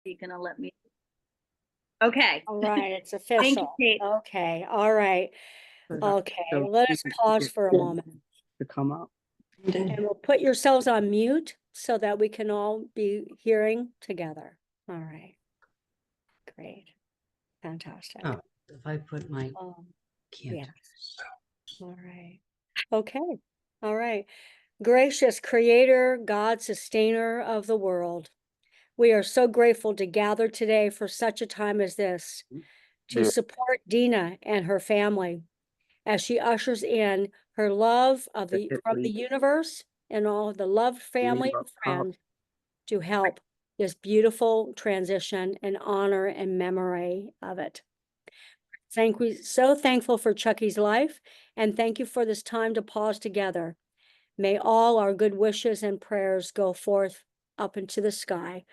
you gonna let me? Okay. All right, it's Thank you, official. Kate. Okay, all right. Okay, So let us pause for a moment. to come up. And we'll put yourselves on mute so that we can all be hearing together. All right. Great. Fantastic. Oh, if I put my can't. Yes. All right. Okay. All right. Gracious Creator, God, Sustainer of the world, we are so grateful to gather today for such a time as this to support Dina and her family as she ushers in her love of from the universe and all the loved family and friends to help this beautiful transition and honor and memory of it. So thankful for Chucky's life, and thank you for this time to pause together. May all our good wishes and prayers go forth up into the sky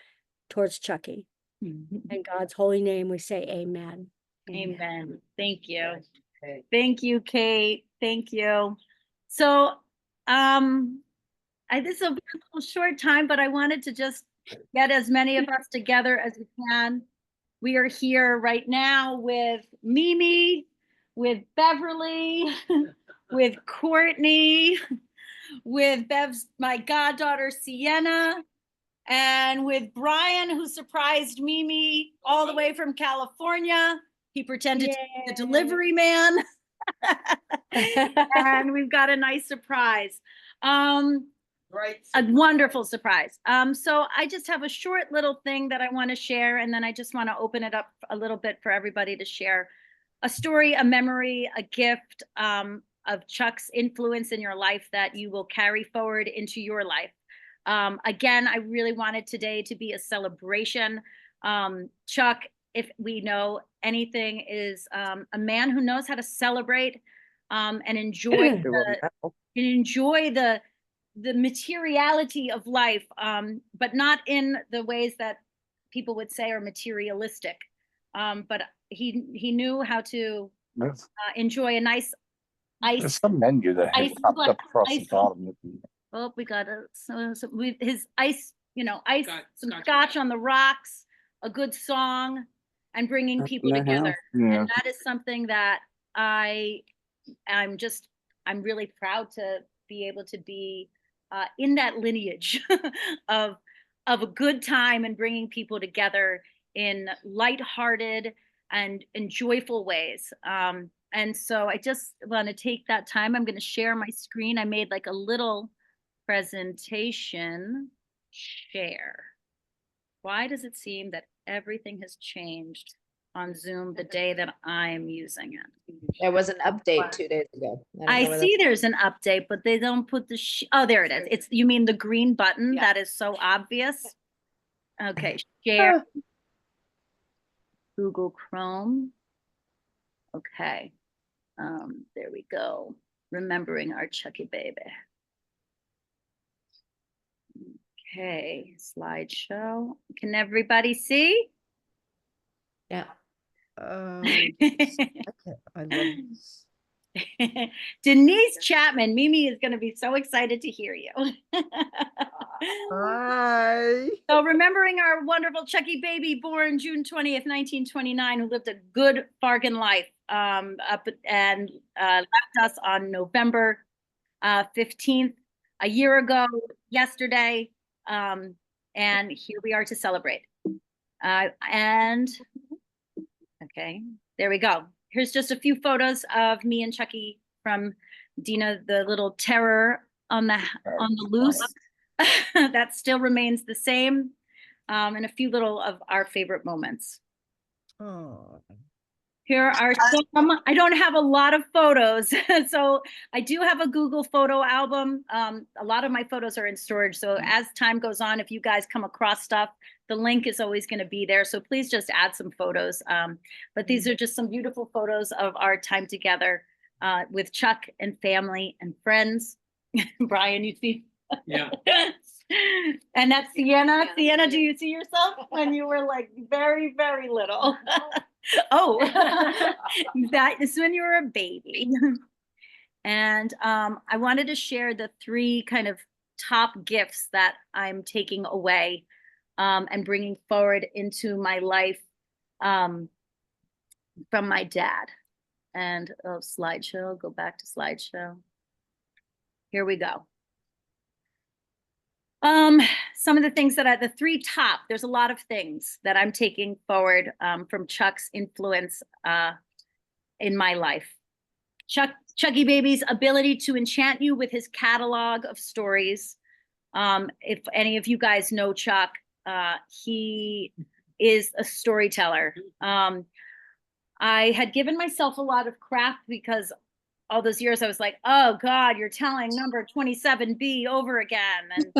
towards Chucky. In God's holy name, we say amen. Amen. Thank you. Thank you, Kate. Thank you. So, this will be a little short time, but I wanted to just get as many of us together as we can. We are here right now with Mimi, with Beverly, with Courtney, with Bev's, my goddaughter, Sienna, and with Brian, who surprised Mimi all the way from California. He pretended to be the delivery man. And we've got a nice surprise. A wonderful surprise. So I just have a short little thing that I want to share, and then I just want to open it up a little bit for everybody to share a story, a memory, a gift of Chuck's influence in your life that you will carry forward into your life. Again, I really wanted today to be a celebration. Chuck, if we know anything, is a man who knows how to celebrate and enjoy the materiality of life, but not in the ways that people would say are materialistic. But he knew how to enjoy a nice ice. There's some menu that has popped up across the bottom. Oh, we got his ice, ice, some scotch on the rocks, a good song, and bringing people together. Yeah. And that is something that I'm really proud to be able to be in that lineage of a good time and bringing people together in lighthearted and joyful ways. And so I just want to take that time. I'm going to share my screen. I made like a little presentation. Share. Why does it seem that everything has changed on Zoom the day that I'm using it? There was an update 2 days ago. I see there's an update, but they don't put the oh, there it is. It's, you mean the green button that is so obvious? Okay, share. Google Chrome. Okay, there we go. Remembering our Chucky baby. Okay, slideshow. Can everybody see? Yeah. I love this. Denise Chapman, Mimi is going to be so excited to hear you. Hi. So remembering our wonderful Chucky baby born June 20th, 1929, who lived a good bargain life up and left us on November 15th, a year ago yesterday. And here we are to celebrate. And okay, there we go. Here's just a few photos of me and Chucky from Dina, the little terror on the loose. That still remains the same. And a few little of our favorite moments. Oh. Here are some. I don't have a lot of photos, so I do have a Google photo album. A lot of my photos are in storage, so as time goes on, if you guys come across stuff, the link is always going to be there, so please just add some photos. But these are just some beautiful photos of our time together with Chuck and family and friends. Brian, you see? Yeah. And that's Sienna. Sienna, do you see yourself when you were like very, very little? Oh, that is when you were a baby. And I wanted to share the three kind of top gifts that I'm taking away and bringing forward into my life from my dad. And slideshow, go back to slideshow. Here we go. Some of the things that the three top, there's a lot of things that I'm taking forward from Chuck's influence in my life. Chucky Baby's ability to enchant you with his catalog of stories. If any of you guys know Chuck, he is a storyteller. I had given myself a lot of crap because all those years I was like, oh God, you're telling number 27B over again.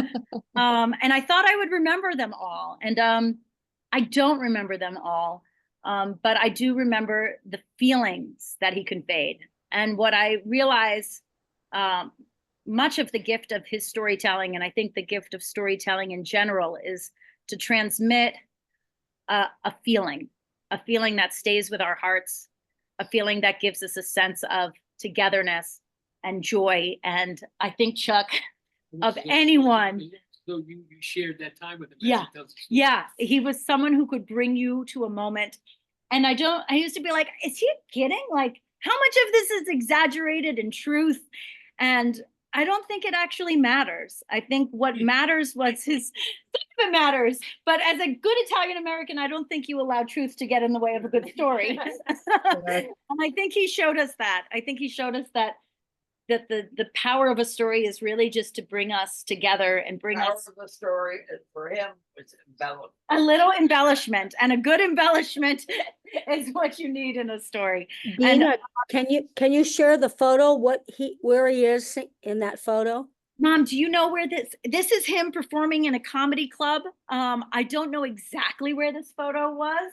And I thought I would remember them all. And I don't remember them all. But I do remember the feelings that he conveyed. And what I realized, much of the gift of his storytelling, and I think the gift of storytelling in general, is to transmit a feeling that stays with our hearts, a feeling that gives us a sense of togetherness and joy. And I think Chuck, of anyone. So you shared that time with him. Yeah. Yeah. He was someone who could bring you to a moment. And I used to be like, is he kidding? Like, how much of this is exaggerated in truth? And I don't think it actually matters. I think what matters was it matters. But as a good Italian American, I don't think you allow truth to get in the way of a good story. And I think he showed us that. I think he showed us that the power of a story is really just to bring us together and bring us. The story for him was embellished. A little embellishment, and a good embellishment is what you need in a story. Dina, can you share the photo, where he is in that photo? Mom, do you know where this is him performing in a comedy club? I don't know exactly where this photo was.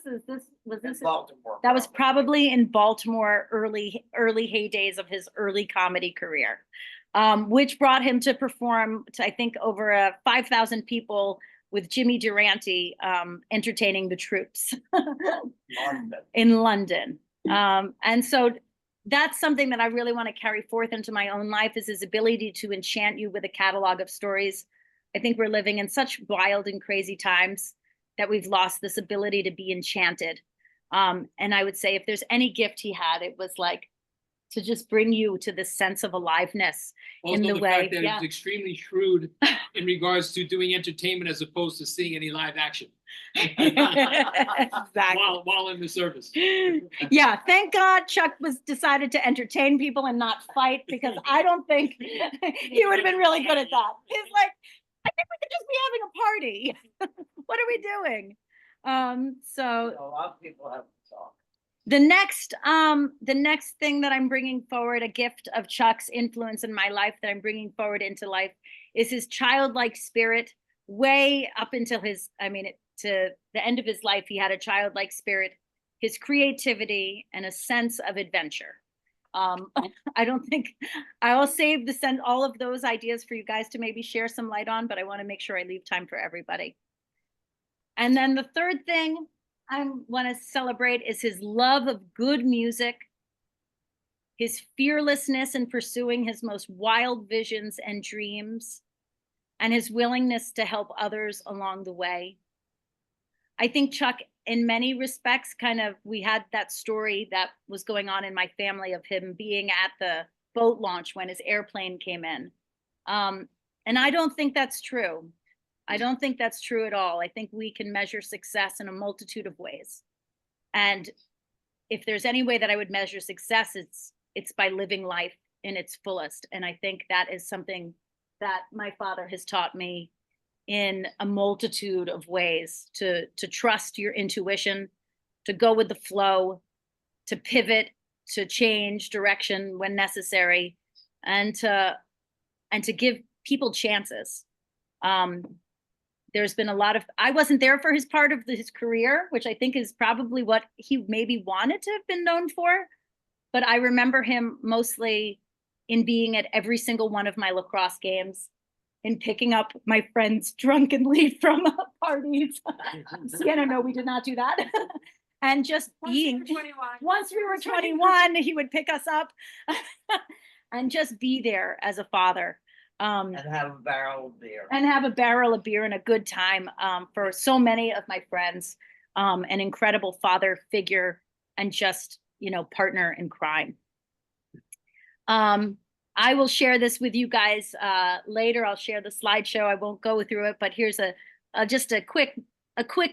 Was this Baltimore? That was probably in Baltimore, early heydays of his early comedy career, which brought him to perform to, I think, over 5,000 people with Jimmy Durante entertaining the troops in London. And so that's something that I really want to carry forth into my own life, is his ability to enchant you with a catalog of stories. I think we're living in such wild and crazy times that we've lost this ability to be enchanted. And I would say if there's any gift he had, it was like to just bring you to this sense of aliveness in the way. Fact that it's extremely shrewd in regards to doing entertainment as opposed to seeing any live action. Exactly. While in the service. Yeah, thank God Chuck decided to entertain people and not fight, because I don't think he would have been really good at that. He's like, I think we could just be having a party. What are we doing? So A lot of people have talked. the next thing that I'm bringing forward, a gift of Chuck's influence in my life that I'm bringing forward into life, is his childlike spirit. Way up until to the end of his life, he had a childlike spirit, his creativity, and a sense of adventure. I don't think I'll save all of those ideas for you guys to maybe share some light on, but I want to make sure I leave time for everybody. And then the third thing I want to celebrate is his love of good music, his fearlessness in pursuing his most wild visions and dreams, and his willingness to help others along the way. I think Chuck, in many respects, we had that story that was going on in my family of him being at the boat launch when his airplane came in. And I don't think that's true. I don't think that's true at all. I think we can measure success in a multitude of ways. And if there's any way that I would measure success, it's by living life in its fullest. And I think that is something that my father has taught me in a multitude of ways, to trust your intuition, to go with the flow, to pivot, to change direction when necessary, and to give people chances. There's been I wasn't there for his part of his career, which I think is probably what he maybe wanted to have been known for. But I remember him mostly in being at every single one of my lacrosse games, in picking up my friends drunkenly from parties. Sienna, no, we did not do that. And just being, once we were 21, he would pick us up and just be there as a father. Um, And have a barrel of beer. and have a barrel of beer and a good time for so many of my friends. An incredible father figure and just, partner in crime. I will share this with you guys later. I'll share the slideshow. I won't go through it, but here's just a quick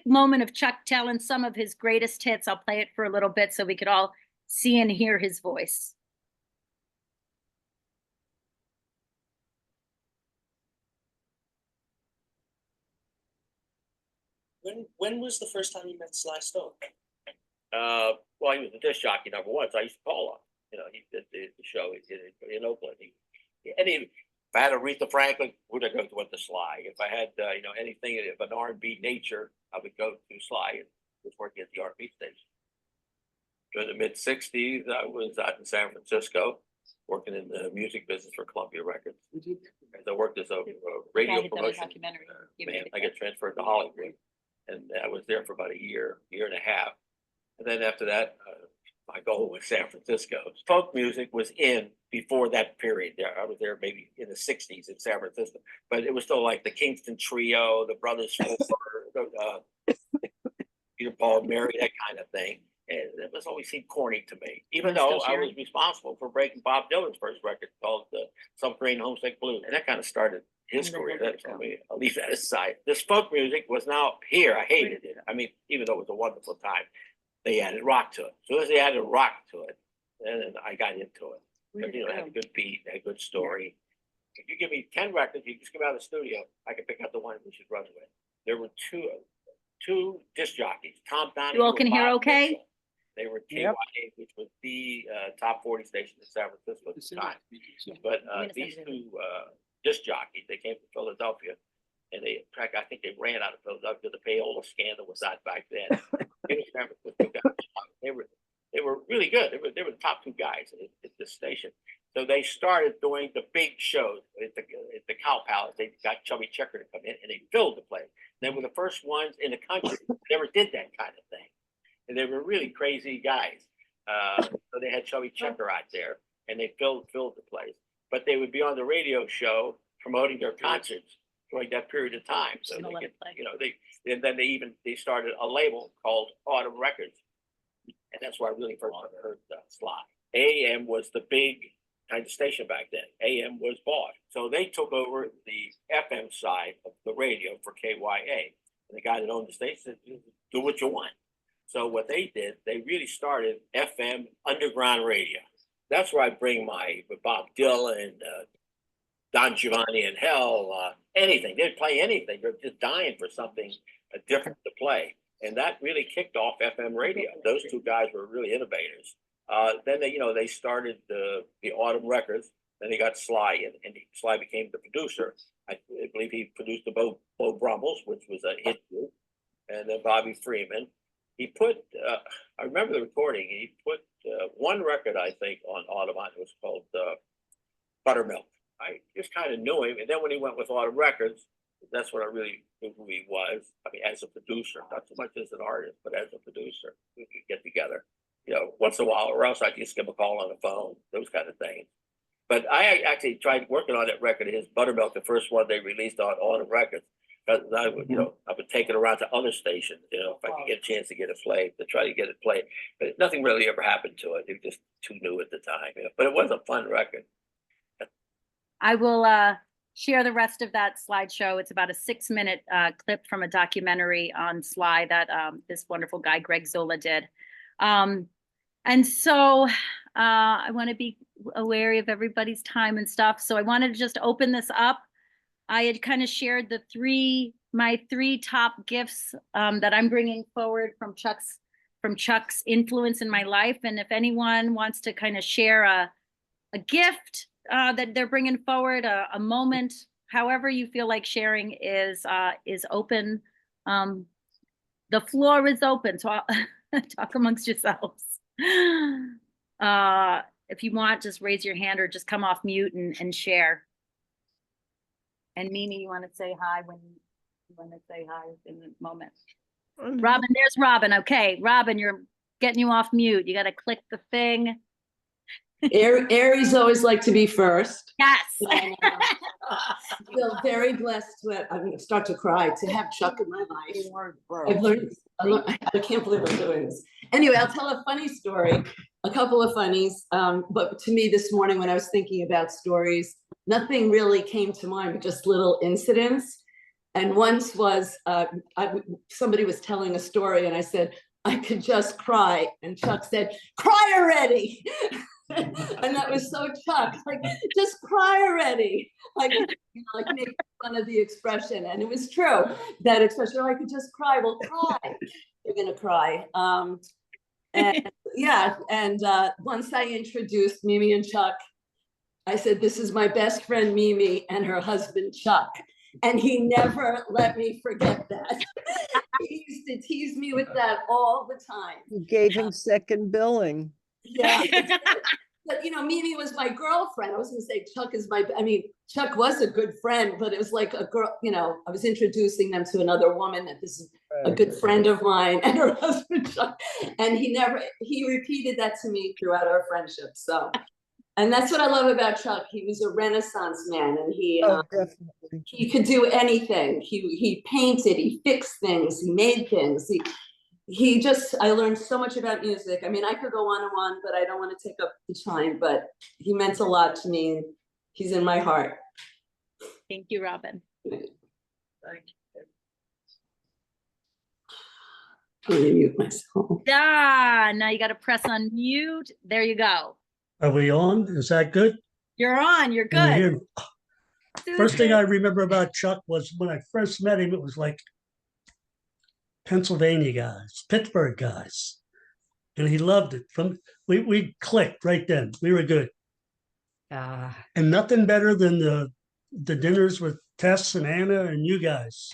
moment of Chuck telling some of his greatest hits. I'll play it for a little bit so we could all see and hear his voice. When was the first time you met Sly Stone? Well, he was a disc jockey number one, so I used to call him. He did the show in Oakland. If I had Aretha Franklin, would I go to Sly? If I had anything of an R&B nature, I would go to Sly and was working at the R&B station. During the mid '60s, I was out in San Francisco working in the music business for Columbia Records. As I worked as a radio promotion man, I got transferred to Hollywood, and I was there for about a year and a half. And then after that, my goal was San Francisco. Folk music was in before that period. I was there maybe in the '60s in San Francisco, but it was still like the Kingston Trio, the Brothers Four, Peter, Paul, Mary, that kind of thing. And it was always seemed corny to me, even though I was responsible for breaking Bob Dylan's first record called Submarine Homesick Blues. And that kind of started his career. That's I'll leave that aside. This folk music was now here. I hated it. I mean, even though it was a wonderful time, they added rock to it. As soon as they added rock to it, then I got into it. But, it had a good beat, had a good story. If you give me 10 records, you just come out of the studio, I can pick out the one we should run with. There were two disc jockeys, Tom Donahue. You all can hear okay? Mitchell. They were KYA, which was the top 40 station in San Francisco at the time. But these two disc jockeys, they came from Philadelphia, and I think they ran out of Philadelphia. The payola scandal was out back then. They were really good. They were the top two guys at this station. So they started doing the big shows at the Cow Palace. They got Chubby Checker to come in, and they filled the place. They were the first ones in the country that ever did that kind of thing. And they were really crazy guys. So they had Chubby Checker out there, and they filled the place. But they would be on the radio show promoting their concerts during that period of time. So they started a label called Autumn Records, and that's where I really first heard Sly. AM was the big kind of station back then. AM was bought, so they took over the FM side of the radio for KYA, and the guy that owned the station said, "Do what you want." So what they did, they really started FM underground radio. That's where I bring my Bob Dylan, Don Giovanni and Hell, anything. They'd play anything. They're just dying for something different to play. And that really kicked off FM radio. Those two guys were really innovators. Then they started the Autumn Records. Then they got Sly, and Sly became the producer. I believe he produced the Bo Brumbles, which was a hit group, and then Bobby Freeman. He put, I remember the recording, he put one record, I think, on Autumn. It was called Buttermilk. I just kind of knew him. And then when he went with Autumn Records, that's when I really knew who he was. I mean, as a producer, not so much as an artist, but as a producer, we could get together, once in a while, or else I just give him a call on the phone, those kind of things. But I actually tried working on that record, his Buttermilk, the first one they released on Autumn Records. I would, I would take it around to other stations, if I could get a chance to get it played, to try to get it played. But nothing really ever happened to it. It was just too new at the time. But it was a fun record. I will share the rest of that slideshow. It's about a 6-minute clip from a documentary on Sly that this wonderful guy, Greg Zola, did. And so I want to be wary of everybody's time and stuff. So I wanted to just open this up. I had kind of shared my three top gifts that I'm bringing forward from Chuck's influence in my life. And if anyone wants to kind of share a gift that they're bringing forward, a moment, however you feel like sharing is open. The floor is open, so talk amongst yourselves. If you want, just raise your hand or just come off mute and share. And Mimi, you want to say hi when you want to say hi in the moment? Robin, there's Robin. Okay, Robin, you're getting you off mute. You got to click the thing. Aries always like to be first. Yes. And, feel very blessed to I'm going to start to cry to have Chuck in my life. I can't believe I'm doing this. Anyway, I'll tell a funny story, a couple of funnies. But to me this morning when I was thinking about stories, nothing really came to mind, but just little incidents. And once was, somebody was telling a story and I said, I could just cry. And Chuck said, cry already. And that was so Chuck, like, just cry already. Like, like making fun of the expression. And it was true, that expression, oh, I could just cry. Well, cry. You're gonna cry. And yeah, and once I introduced Mimi and Chuck, I said, this is my best friend Mimi and her husband Chuck. And he never let me forget that. He used to tease me with that all the time. You gave him second billing. Yeah. But Mimi was my girlfriend. I was gonna say Chuck is Chuck was a good friend, but it was like a girl, I was introducing them to another woman that this is a good friend of mine and her husband Chuck. And he repeated that to me throughout our friendship. So, and that's what I love about Chuck. He was a Renaissance man and Definitely. he could do anything. He painted, he fixed things, he made things. I learned so much about music. I mean, I could go on and on, but I don't want to take up the time, but he meant a lot to me and he's in my heart. Thank you, Robin. Thank you. I'm gonna mute myself. Now you got to press on mute. There you go. Are we on? Is that good? You're on. You're Can you good. hear me? First thing I remember about Chuck was when I first met him, it was like Pennsylvania guys, Pittsburgh guys. And he loved it. We clicked right then. We were good. And nothing better than the dinners with Tess and Anna and you guys.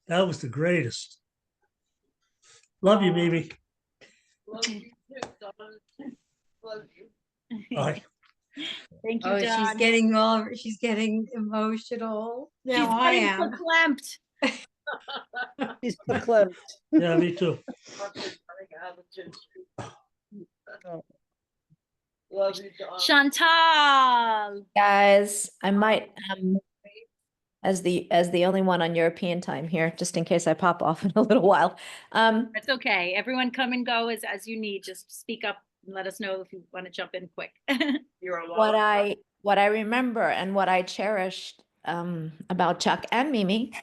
That was the greatest. Love you, Mimi. Love you too, Don. Love you. Bye. Thank you, Oh, Don. she's getting emotional. She's Now I getting am. verklempt. He's verklempt. Yeah, me too. Oh. Love you, Don. Chantal. Guys, I might as the only one on European time here, just in case I pop off in a little while. That's okay. Everyone come and go as you need. Just speak up and let us know if you want to jump in quick. You're alone. What I remember and what I cherished about Chuck and Mimi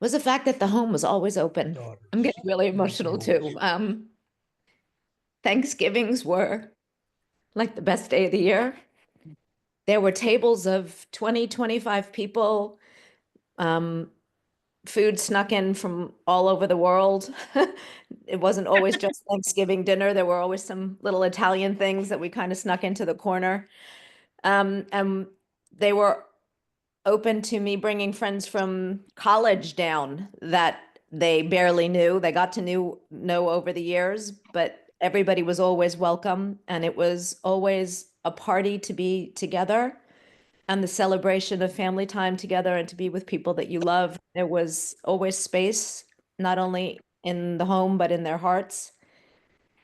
was the fact that the home was always open. I'm getting really emotional too. Thanksgivings were like the best day of the year. There were tables of 20, 25 people. Food snuck in from all over the world. It wasn't always just Thanksgiving dinner. There were always some little Italian things that we kind of snuck into the corner. And they were open to me bringing friends from college down that they barely knew. They got to know over the years, but everybody was always welcome. And it was always a party to be together and the celebration of family time together and to be with people that you love. There was always space, not only in the home, but in their hearts.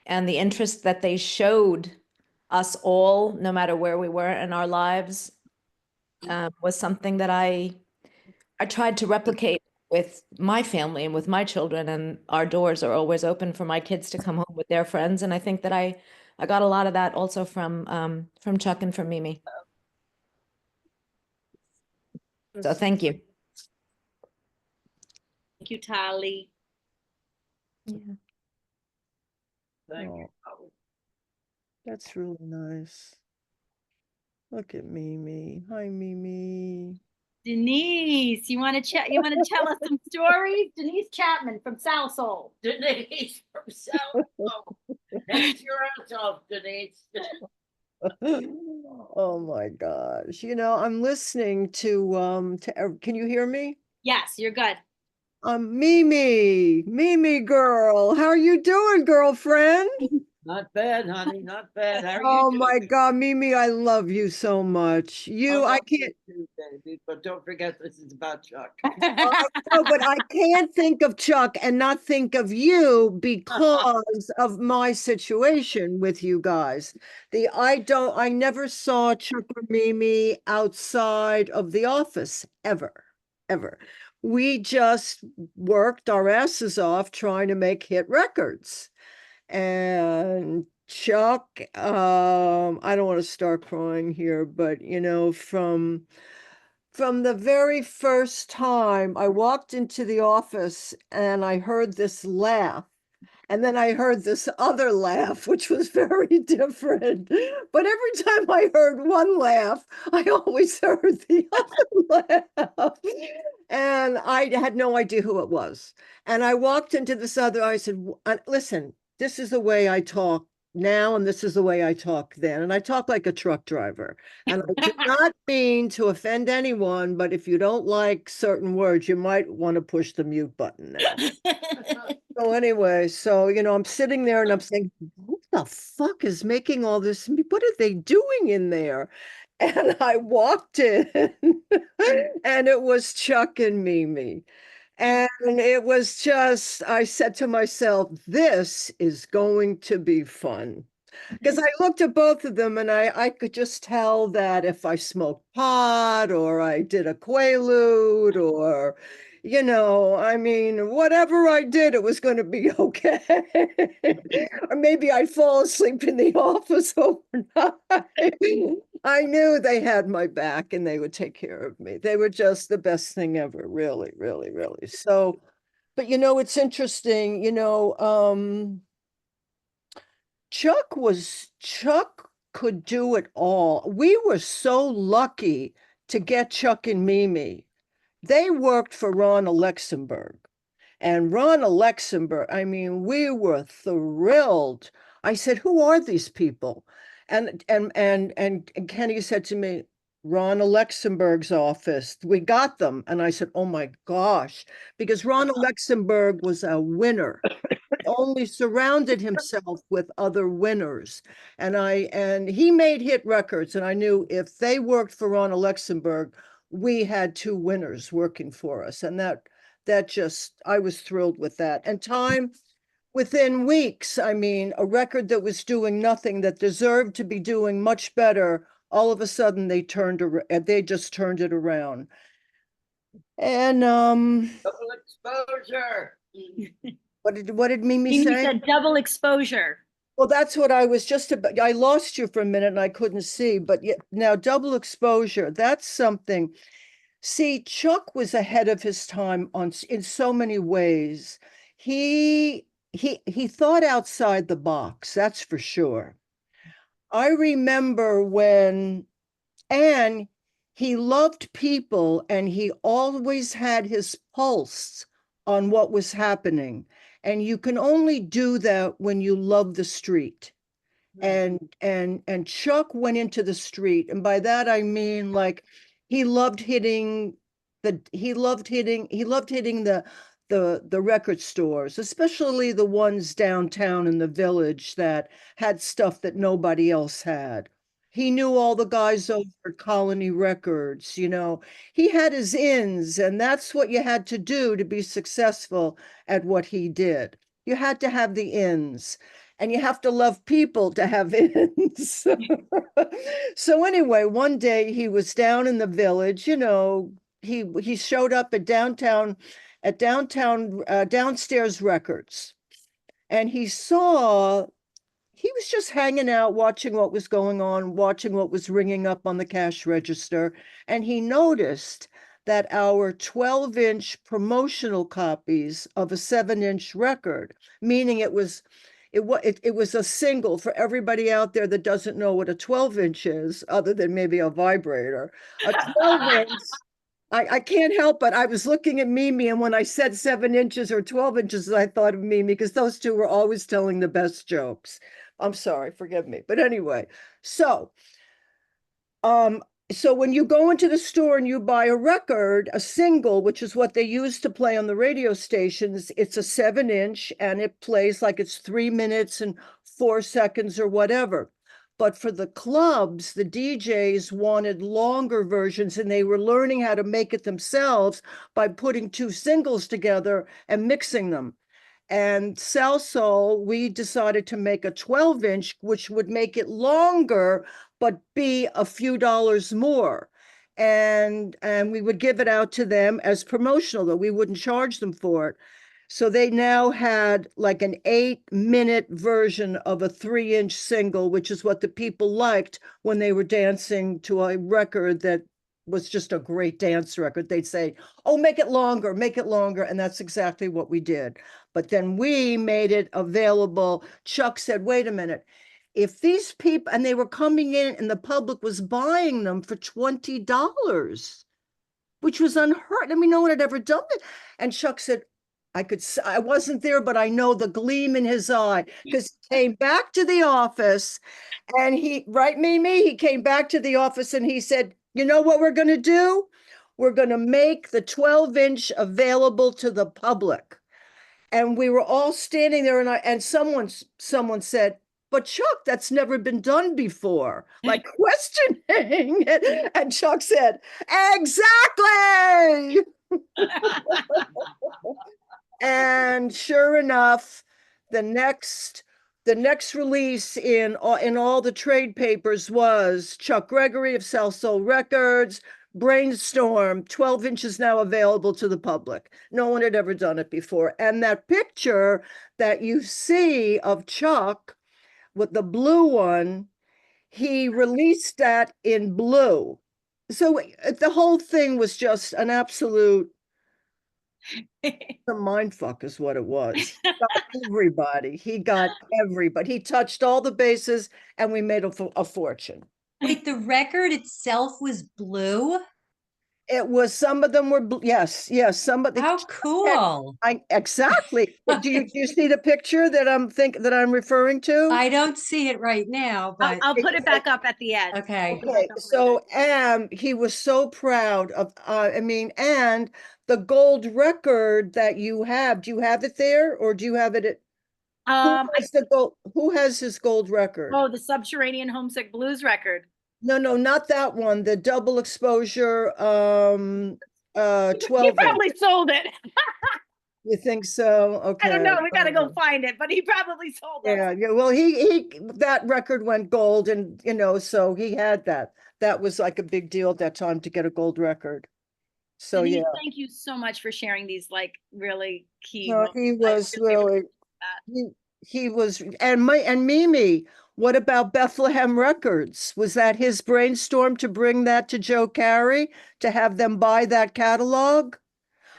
And the interest that they showed us all, no matter where we were in our lives, was something that I tried to replicate with my family and with my children. And our doors are always open for my kids to come home with their friends. And I think that I got a lot of that also from Chuck and from Mimi. So thank you. Thank you, Tali. Yeah. Thank Oh. you. That's really nice. Look at Mimi. Hi, Mimi. Denise, you want to chat? You want to tell us some stories? Denise Chapman from South Soul. Denise from South. That's your own Denise. Oh my gosh. I'm listening to can you hear me? Yes, you're good. Mimi girl, how are you doing, girlfriend? Not bad, honey, not bad. How are you Oh doing? my God, Mimi, I love you so much. I I love you can't. too, baby, but don't forget this is about Chuck. No, but I can't think of Chuck and not think of you because of my situation with you guys. I never saw Chuck or Mimi outside of the office ever, ever. We just worked our asses off trying to make hit records. And Chuck, I don't want to start crying here, but from the very first time I walked into the office and I heard this laugh, and then I heard this other laugh, which was very different. But every time I heard one laugh, I always heard the other laugh. And I had no idea who it was. And I walked into this other, I said, Listen, this is the way I talk now, and this is the way I talk then. And I talk like a truck driver. And I do not mean to offend anyone, but if you don't like certain words, you might want to push the mute button now. So anyway, I'm sitting there and I'm saying, who the fuck is making all this? What are they doing in there? And I walked in and it was Chuck and Mimi. And it was just, I said to myself, this is going to be fun. Because I looked at both of them and I could just tell that if I smoked pot or I did a quaalude or, I mean, whatever I did, it was going to be okay. Or maybe I'd fall asleep in the office overnight. I knew they had my back and they would take care of me. They were just the best thing ever, really, really, really. So, but it's interesting, Chuck could do it all. We were so lucky to get Chuck and Mimi. They worked for Ron Alexenberg. And Ron Alexenberg, I mean, we were thrilled. I said, "Who are these people?" And Kenny said to me, "Ron Alexenberg's office. We got them." And I said, "Oh my gosh," because Ron Alexenberg was a winner. Only surrounded himself with other winners. And he made hit records. And I knew if they worked for Ron Alexenberg, we had two winners working for us. And I was thrilled with that. And within weeks, I mean, a record that was doing nothing, that deserved to be doing much better, all of a sudden they just turned it around. And Double exposure. what did Mimi Mimi say? said double exposure. Well, that's what I was just about. I lost you for a minute and I couldn't see, but now double exposure, that's something. See, Chuck was ahead of his time in so many ways. He thought outside the box, that's for sure. I remember and he loved people and he always had his pulse on what was happening. And you can only do that when you love the street. And Chuck went into the street, and by that I mean like he loved hitting the record stores, especially the ones downtown in the village that had stuff that nobody else had. He knew all the guys over at Colony Records, He had his ins, and that's what you had to do to be successful at what he did. You had to have the ins. And you have to love people to have ins. So anyway, one day he was down in the village, he showed up at downstairs records. And he was just hanging out, watching what was going on, watching what was ringing up on the cash register. And he noticed that our 12-inch promotional copies of a 7-inch record, meaning it was a single for everybody out there that doesn't know what a 12-inch is, other than maybe a vibrator. A 12-inch, I can't help it. I was looking at Mimi, and when I said 7 inches or 12 inches, I thought of Mimi because those two were always telling the best jokes. I'm sorry, forgive me. But anyway, so So when you go into the store and you buy a record, a single, which is what they use to play on the radio stations, it's a 7-inch and it plays like it's 3 minutes and 4 seconds or whatever. But for the clubs, the DJs wanted longer versions and they were learning how to make it themselves by putting 2 singles together and mixing them. And Salsoul, we decided to make a 12-inch, which would make it longer, but be a few dollars more. And we would give it out to them as promotional, though we wouldn't charge them for it. So they now had like an 8-minute version of a 3-inch single, which is what the people liked when they were dancing to a record that was just a great dance record. They'd say, oh, make it longer, make it longer. And that's exactly what we did. But then we made it available. Chuck said, wait a minute. If these people, and they were coming in and the public was buying them for $20, which was unheard. I mean, no one had ever done it. And Chuck said, I wasn't there, but I know the gleam in his eye, because he came back to the office and right, Mimi, he came back to the office and he said, you know what we're going to do? We're going to make the 12-inch available to the public. And we were all standing there and someone said, but Chuck, that's never been done before, like questioning. And Chuck said, exactly. And sure enough, the next release in all the trade papers was Chuck Gregory of Salsoul Records, Brainstorm, 12 inches now available to the public. No one had ever done it before. And that picture that you see of Chuck with the blue one, he released that in blue. So the whole thing was just an absolute the mind fuck is what it was. He got everybody. He got everybody. He touched all the bases and we made a fortune. Wait, the record itself was blue? It was, some of them were, yes, some of the. How cool. Exactly. Do you see the picture that I'm referring to? I don't see it right now, but I'll put it back up at the end. okay. Okay, so he was so proud of, and the gold record that you have, do you have it there or do you have it at? Who has his gold record? Oh, the Subterranean Homesick Blues record. No, not that one. The double exposure, 12. He probably sold it. You think so? Okay. I don't know. We got to go find it, but he probably sold it. Yeah. Well, he that record went gold, and so he had that. That was like a big deal at that time to get a gold record. So Denise, yeah. thank you so much for sharing these like really key. No, moments. he was I really. appreciate that. He was, and Mimi. What about Bethlehem Records? Was that his brainstorm to bring that to Joe Carey to have them buy that catalog?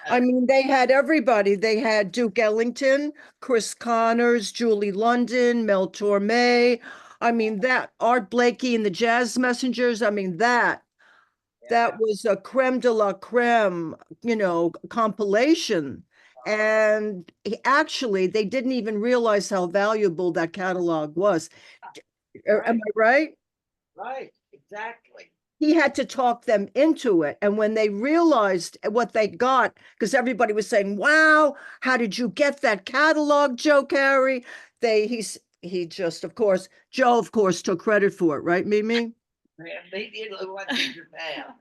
I mean, they had everybody. They had Duke Ellington, Chris Connors, Julie London, Mel Torme. I mean, that Art Blakey and the Jazz Messengers. I mean, that was a creme de la creme, compilation. And they didn't even realize how valuable that catalog was. Am I right? Right, exactly. He had to talk them into it. And when they realized what they got, because everybody was saying, wow, how did you get that catalog, Joe Carey? He just, of course, Joe, of course, took credit for it, right, Mimi? They did what they should have.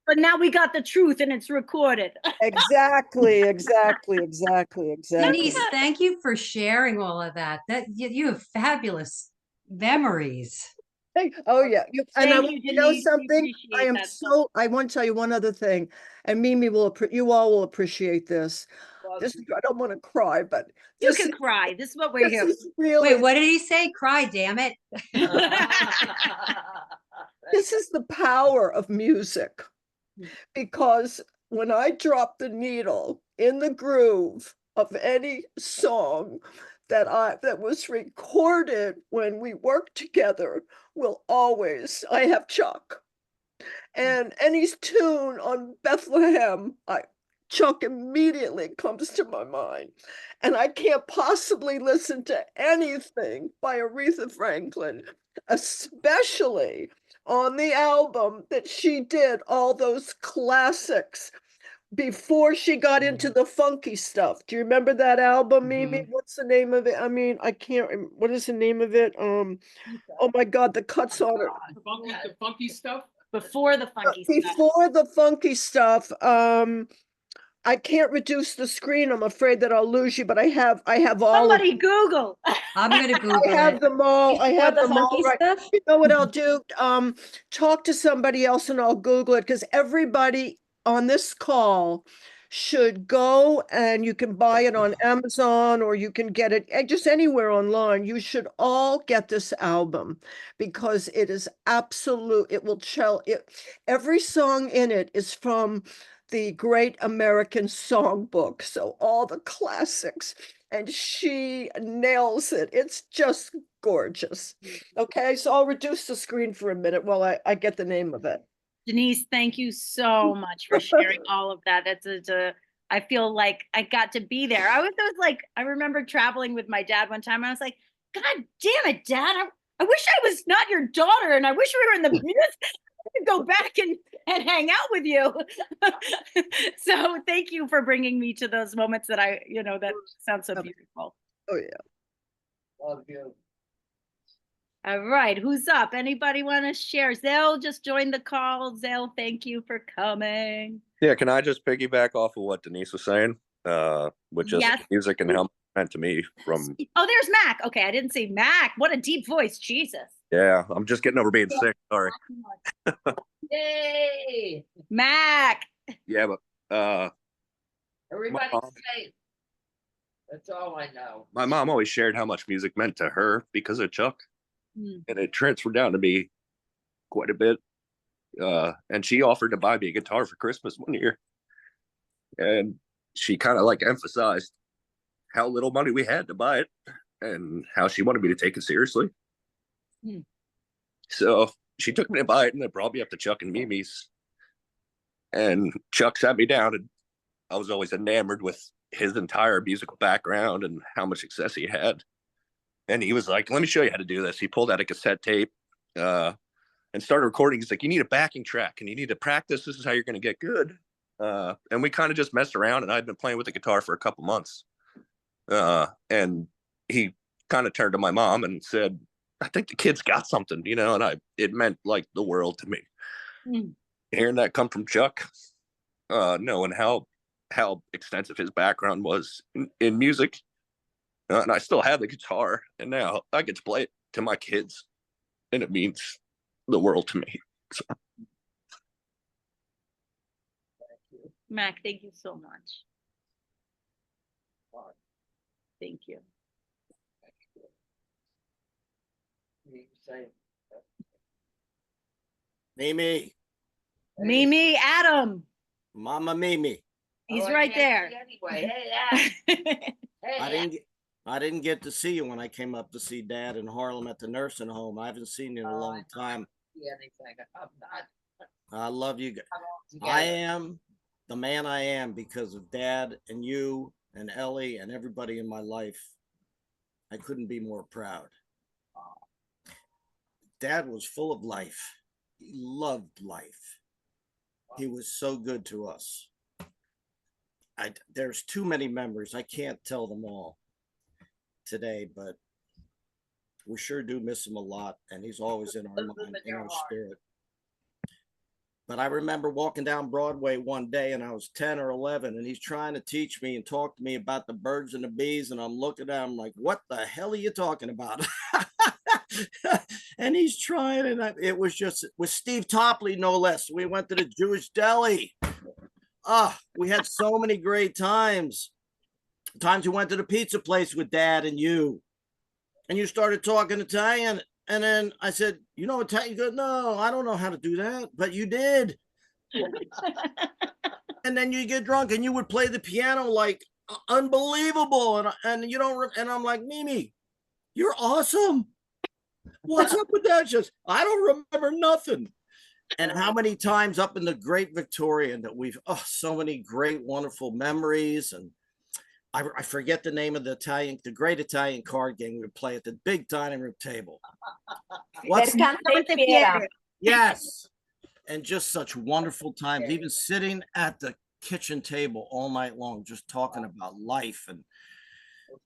But now we got the truth and it's recorded. Exactly. Denise, thank you for sharing all of that. That you have fabulous memories. Oh yeah, you know Denise. something. I want to tell you one other thing, and Mimi you all will appreciate this. I don't want to cry, but you can cry. This is what we're here. Really, wait, what did he say? Cry, damn it! This is the power of music, because when I drop the needle in the groove of any song that was recorded when we worked together, I have Chuck. And any tune on Bethlehem, Chuck immediately comes to my mind. And I can't possibly listen to anything by Aretha Franklin, especially on the album that she did all those classics before she got into the funky stuff. Do you remember that album, Mimi? What's the name of it? I mean, I can't what is the name of it? Oh my God, the cuts on it. The funky stuff? Before the funky stuff. Before the funky stuff, I can't reduce the screen. I'm afraid that I'll lose you, but I have all Somebody of Google. I'm gonna Google I have it. them all. I Before have the them all funky right. stuff? You know what I'll do? Talk to somebody else and I'll Google it, because everybody on this call should go, and you can buy it on Amazon or you can get it just anywhere online. You should all get this album because it is absolute. It will chill. Every song in it is from the Great American Songbook. So all the classics, and she nails it. It's just gorgeous. Okay, so I'll reduce the screen for a minute while I get the name of it. Denise, thank you so much for sharing all of that. I feel like I got to be there. I was like, I remember traveling with my dad one time. I was like, God damn it, Dad. I wish I was not your daughter, and I wish we were in the music. I could go back and hang out with you. So thank you for bringing me to those moments that that sounds so beautiful. Oh yeah. Love you. All right, who's up? Anybody want to share? Zell just joined the call. Zell, thank you for coming. Yeah, can I just piggyback off of what Denise was saying? With just Yes. music and how much it meant to me from. Oh, there's Mac. Okay, I didn't see Mac. What a deep voice, Jesus. Yeah, I'm just getting over being sick. Sorry. Yay! Yeah, but Everybody's mom- safe. That's all I know. my mom always shared how much music meant to her because of Chuck, and it transferred down to me quite a bit. And she offered to buy me a guitar for Christmas one year, and she kind of like emphasized how little money we had to buy it and how she wanted me to take it seriously. So she took me to buy it, and then brought me up to Chuck and Mimi's, and Chuck sat me down, and I was always enamored with his entire musical background and how much success he had. And he was like, let me show you how to do this. He pulled out a cassette tape and started recording. He's like, you need a backing track and you need to practice. This is how you're going to get good. And we kind of just messed around, and I'd been playing with the guitar for a couple months. And he kind of turned to my mom and said, I think the kid's got something, and it meant like the world to me. Hearing that come from Chuck, knowing how extensive his background was in music. And I still have the guitar, and now I get to play it to my kids, and it means the world to me. So. Mac, thank you so much. Thank you. Mimi. Mimi, Adam. Mama Mimi. He's right there. Anyway, I didn't get to see you when I came up to see Dad in Harlem at the nursing home. I haven't seen you in a long time. I love you. I am the man I am because of Dad and you and Ellie and everybody in my life. I couldn't be more proud. Dad was full of life. He loved life. He was so good to us. There's too many memories. I can't tell them all today, but we sure do miss him a lot, and he's always in our mind, in our spirit. But I remember walking down Broadway one day, and I was 10 or 11, and he's trying to teach me and talk to me about the birds and the bees, and I'm looking at him like, what the hell are you talking about? And he's trying, and it was just with Steve Topley, no less. We went to the Jewish deli. We had so many great times. Times we went to the pizza place with Dad and you started talking Italian. And then I said, you know Italian? You go, no, I don't know how to do that, but you did. And then you get drunk and you would play the piano like unbelievable. And you don't, and I'm like, Mimi, you're awesome. What's up with that? Just, I don't remember nothing. And how many times up in the Great Victorian that we've, so many great, wonderful memories. And I forget the name of the great Italian card game we would play at the big dining room table. What's Mercante Fiera. Yes. And just such wonderful times, even sitting at the kitchen table all night long, just talking about life. And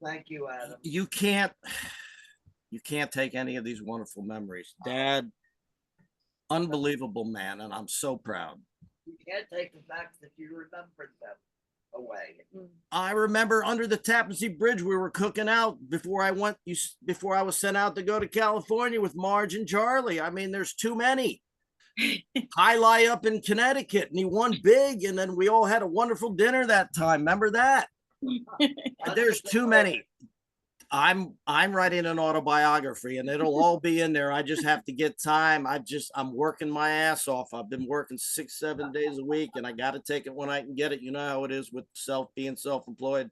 Thank you, Adam. you can't take any of these wonderful memories. Dad, unbelievable man, and I'm so proud. You can't take the fact that you remembered them away. I remember under the Tappan Zee Bridge, we were cooking out before I was sent out to go to California with Marge and Charlie. I mean, there's too many. Highlight up in Connecticut, and he won big, and then we all had a wonderful dinner that time. Remember that? There's too many. I'm writing an autobiography, and it'll all be in there. I just have to get time. I'm working my ass off. I've been working 6-7 days a week, and I got to take it when I can get it. You know how it is with being self-employed,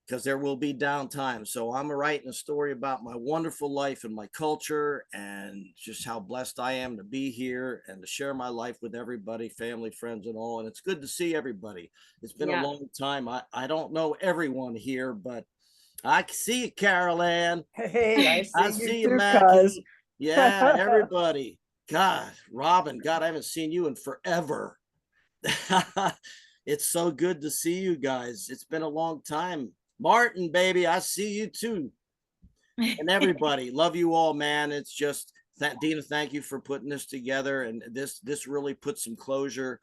because there will be downtime. So I'm writing a story about my wonderful life and my culture, and just how blessed I am to be here and to share my life with everybody, family, friends, and all. And it's good to see everybody. It's been a long time. I don't know everyone here, but I can see you, Carol Ann. Hey, I see you too, Mackie. cuz. Yeah, everybody. God, Robin, God, I haven't seen you in forever. It's so good to see you guys. It's been a long time. Martin, baby, I see you too. And everybody, love you all, man. It's just, Dina, thank you for putting this together. And this really puts some closure,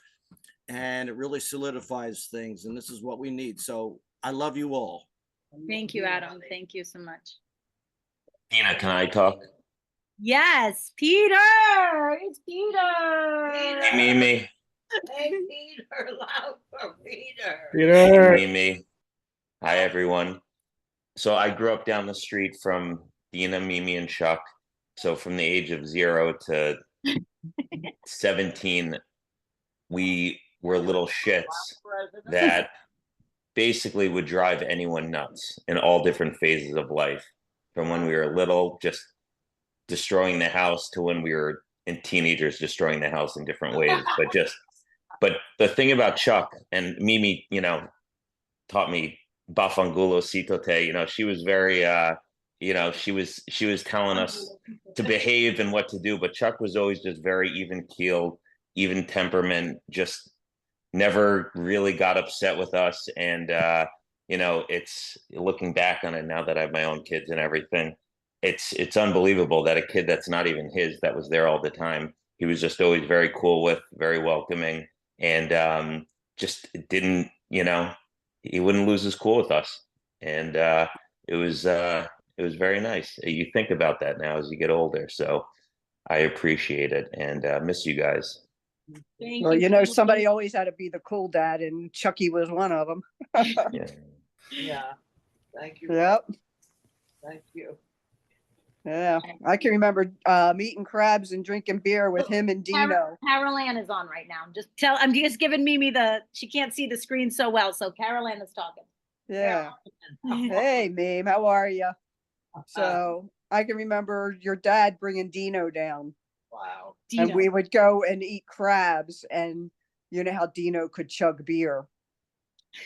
and it really solidifies things. And this is what we need. So I love you all. Thank you, Adam. Thank you so much. Tina, can I talk? Yes, Peter. It's Peter. Hey, Mimi. Hey, Peter, loud for Peter. Hey, Mimi. Hi, everyone. So I grew up down the street from Dina, Mimi, and Chuck. So from the age of 0 to 17, we were little shits that basically would drive anyone nuts in all different phases of life. From when we were little, just destroying the house, to when we were in teenagers, destroying the house in different ways. But the thing about Chuck and Mimi, taught me Bafangulo Sitote. She was very, she was telling us to behave and what to do. But Chuck was always just very even keeled, even temperament, just never really got upset with us. And it's, looking back on it now that I have my own kids and everything, it's unbelievable that a kid that's not even his, that was there all the time, he was just always very cool with, very welcoming, and just didn't, he wouldn't lose his cool with us. And it was very nice. You think about that now as you get older. So I appreciate it, and miss you guys. Well, somebody always had to be the cool dad, and Chucky was one of them. Yeah. Thank you. Yep. Thank you. Yeah, I can remember eating crabs and drinking beer with him and Dino. Carol Ann is on right now. I'm just giving Mimi she can't see the screen so well. So Carol Ann is talking. Yeah. Hey, Meme, how are you? So I can remember your dad bringing Dino down. Wow. And we would go and eat crabs, and you know how Dino could chug beer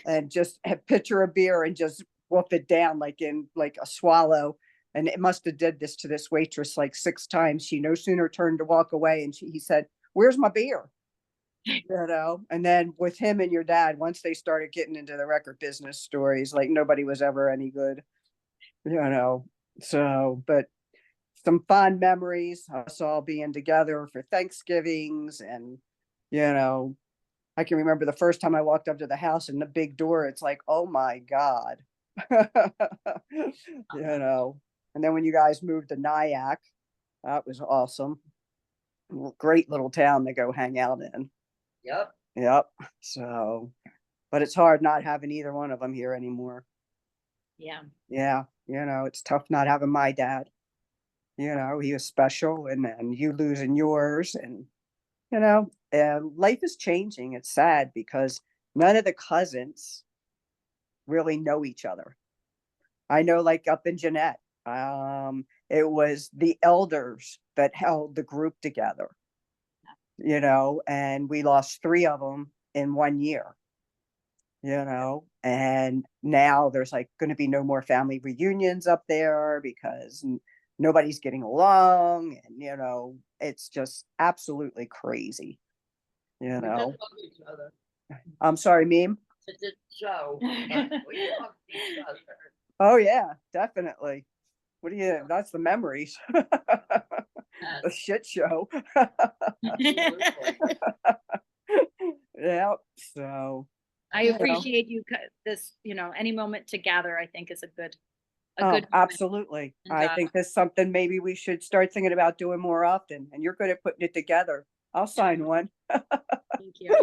and just have a pitcher of beer and just wolf it down like a swallow. And it must have did this to this waitress like 6 times. She no sooner turned to walk away, and he said, "Where's my beer?" And then with him and your dad, once they started getting into the record business stories, like nobody was ever any good, So, but some fond memories, us all being together for Thanksgivings. And, I can remember the first time I walked up to the house and the big door, it's like, oh my God, And then when you guys moved to Nyack, that was awesome. Great little town to go hang out in. Yep. So, but it's hard not having either one of them here anymore. Yeah. Yeah. It's tough not having my dad. He was special, and then you losing yours, and, and life is changing. It's sad because none of the cousins really know each other. I know, like up in Jeanette, it was the elders that held the group together, and we lost 3 of them in 1 year, and now there's like going to be no more family reunions up there because nobody's getting along, and it's just absolutely crazy. I'm sorry, meme. It didn't show. But we loved each other. Oh yeah, definitely. That's the memories. The shit show. Yeah, so. I appreciate this, any moment to gather, I think is a good moment. Absolutely. And, I think that's something maybe we should start thinking about doing more often, and you're good at putting it together. I'll sign one. Thank you.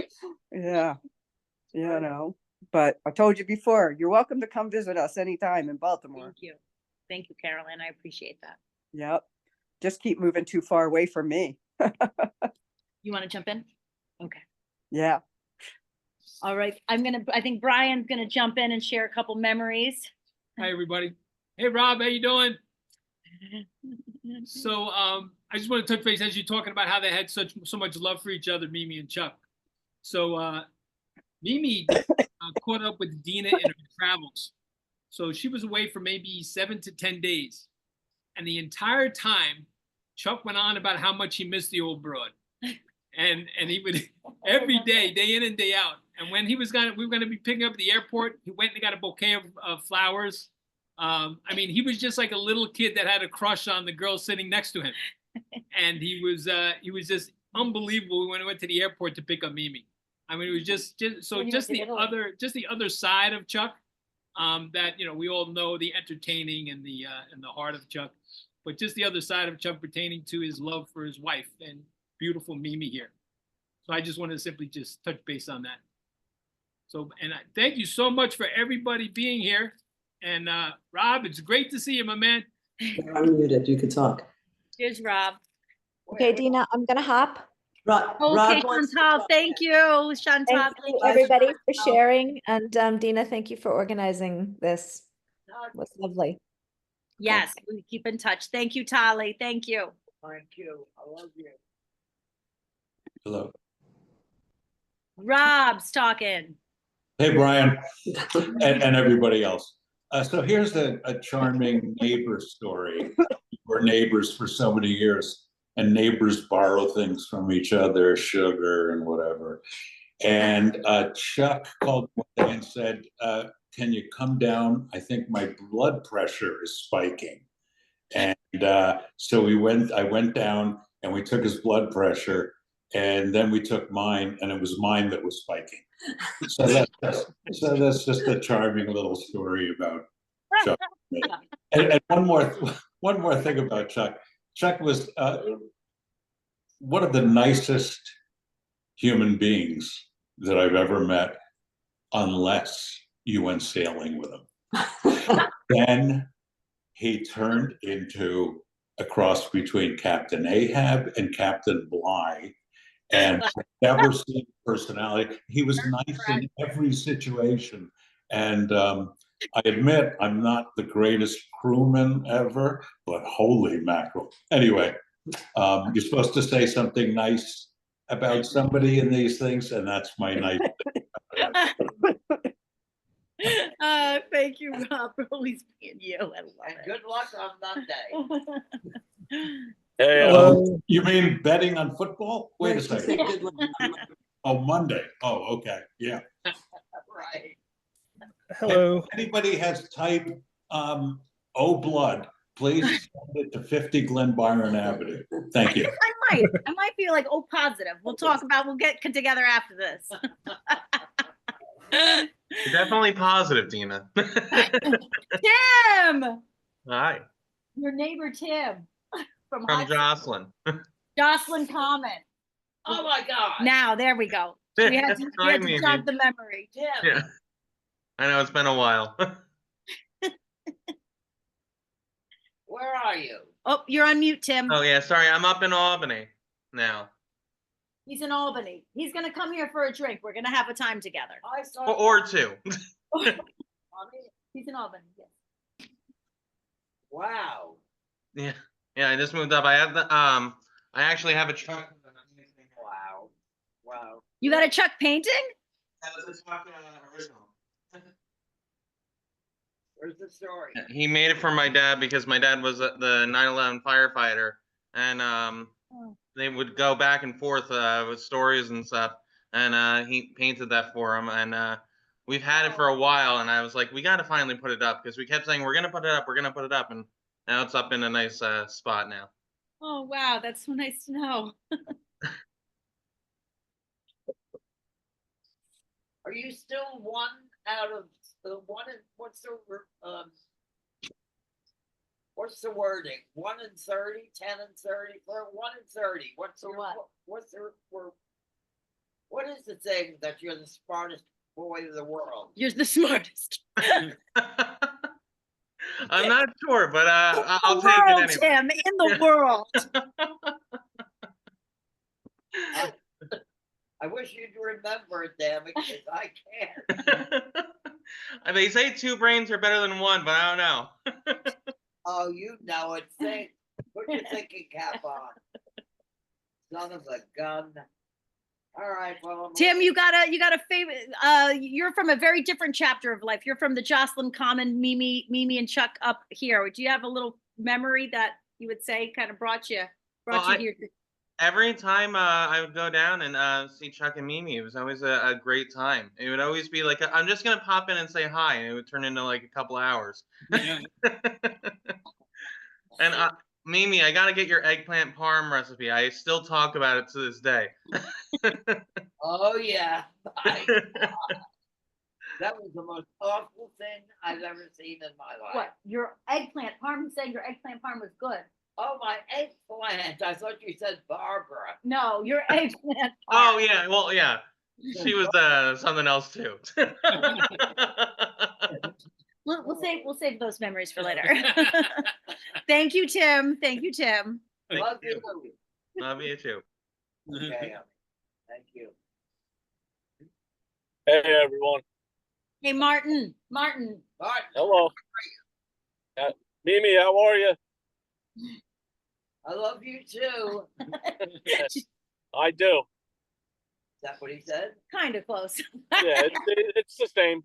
Yeah, but I told you before, you're welcome to come visit us anytime in Baltimore. Thank you. Thank you, Carolyn. I appreciate that. Yep. Just keep moving too far away from me. You want to jump in? Okay. Yeah. All right. I think Brian's gonna jump in and share a couple memories. Hi, everybody. Hey, Rob, how you doing? So I just want to touch base as you're talking about how they had so much love for each other, Mimi and Chuck. So Mimi caught up with Dina in her travels. So she was away for maybe 7 to 10 days. And the entire time, Chuck went on about how much he missed the old broad. And he would every day in and day out. And when we were gonna be picking up at the airport, he went and got a bouquet of flowers. I mean, he was just like a little kid that had a crush on the girl sitting next to him. And he was just unbelievable when we went to the airport to pick up Mimi. I mean, it was just the other side of Chuck, that we all know, the entertaining and the heart of Chuck, but just the other side of Chuck pertaining to his love for his wife and beautiful Mimi here. So I just wanted to simply just touch base on that. So, and thank you so much for everybody being here. And Rob, it's great to see you, my man. I'm muted. You could talk. Here's Rob. Okay, Dina, I'm gonna hop. Okay, Chantal, thank you. Chantal, Thank you, everybody, for sharing. And Dina, thank you for organizing this. It was lovely. Yes, we keep in touch. Thank you, Tali. Thank you. Thank you. I love you. Hello. Rob's talking. Hey, Brian, and everybody else. So here's a charming neighbor story. We're neighbors for so many years, and neighbors borrow things from each other, sugar and whatever. And Chuck called one day and said, can you come down? I think my blood pressure is spiking. And so I went down and we took his blood pressure, and then we took mine, and it was mine that was spiking. So that's just a charming little story about Chuck. And one more thing about Chuck. Chuck was one of the nicest human beings that I've ever met, unless you went sailing with him. Then he turned into a cross between Captain Ahab and Captain Bligh. And I've never seen personality. He was nice in every situation. And I admit I'm not the greatest crewman ever, but holy mackerel. Anyway, you're supposed to say something nice about somebody in these things, and that's my nice thing. Thank you, Rob, for always being you. I love And it. good luck on Monday. Hey, you mean betting on football? Wait a second. Oh, Monday. Oh, okay. Yeah. Right. Hello. If anybody has type O blood, please send it to 50 Glen Byron Avenue. Thank you. I might be like, oh, positive. We'll get together after this. You're definitely positive, Dina. Tim! Hi. Your neighbor, Tim. From Jocelyn. Jocelyn Common. Oh my God. Now, there we go. We had to jog the memory. Tim. Yeah. I know, it's been a while. Where are you? Oh, you're on mute, Tim. Oh, yeah, sorry. I'm up in Albany now. He's in Albany. He's going to come here for a drink. We're going to have a time together. Or two. He's in Albany, yes. Wow. Yeah. Yeah, I just moved up. I have I actually have a truck. Wow. Wow. You got a Chuck painting? That was a Chuck original. Where's the story? He made it for my dad because my dad was the 9/11 firefighter, and they would go back and forth with stories and stuff, and he painted that for him, and we've had it for a while, and I was like, we got to finally put it up because we kept saying we're gonna put it up, we're gonna put it up, and now it's up in a nice spot now. Oh, wow, that's so nice to know. Are you still one out of the one? What's the wording? 1 in 30, 10 and 30, or 1 in 30? What's the what is the thing that you're the smartest boy in the world? You're the smartest. I'm not sure, but I'll the take it world, anyway. Tim, in the world. I wish you'd remember it, damn it, because I can't. They say 2 brains are better than 1, but I don't know. Oh, you know it. Think. Put your thinking cap on. Son of a gun. All right, well, Tim, you got a favorite. You're from a very different chapter of life. You're from the Jocelyn Common, Mimi and Chuck up here. Do you have a little memory that you would say kind of brought you here? Every time I would go down and see Chuck and Mimi, it was always a great time. It would always be like, I'm just going to pop in and say hi, and it would turn into like a couple hours. And Mimi, I got to get your eggplant parm recipe. I still talk about it to this day. Oh, yeah. That was the most awful thing I've ever seen in my life. What? Your eggplant parm? You said your eggplant parm was good. Oh, my eggplant. I thought you said Barbara. No, your eggplant parm. Oh, yeah. Well, yeah. She was something else, too. We'll save those memories for later. Thank you, Tim. Thank you, Tim. Love you. Love you, too. Okay, thank you. Hey, everyone. Hey, Martin. Hello. Mimi, how are you? I love you too. I do. Is that what he said? Kind of close. Yeah, it's the same.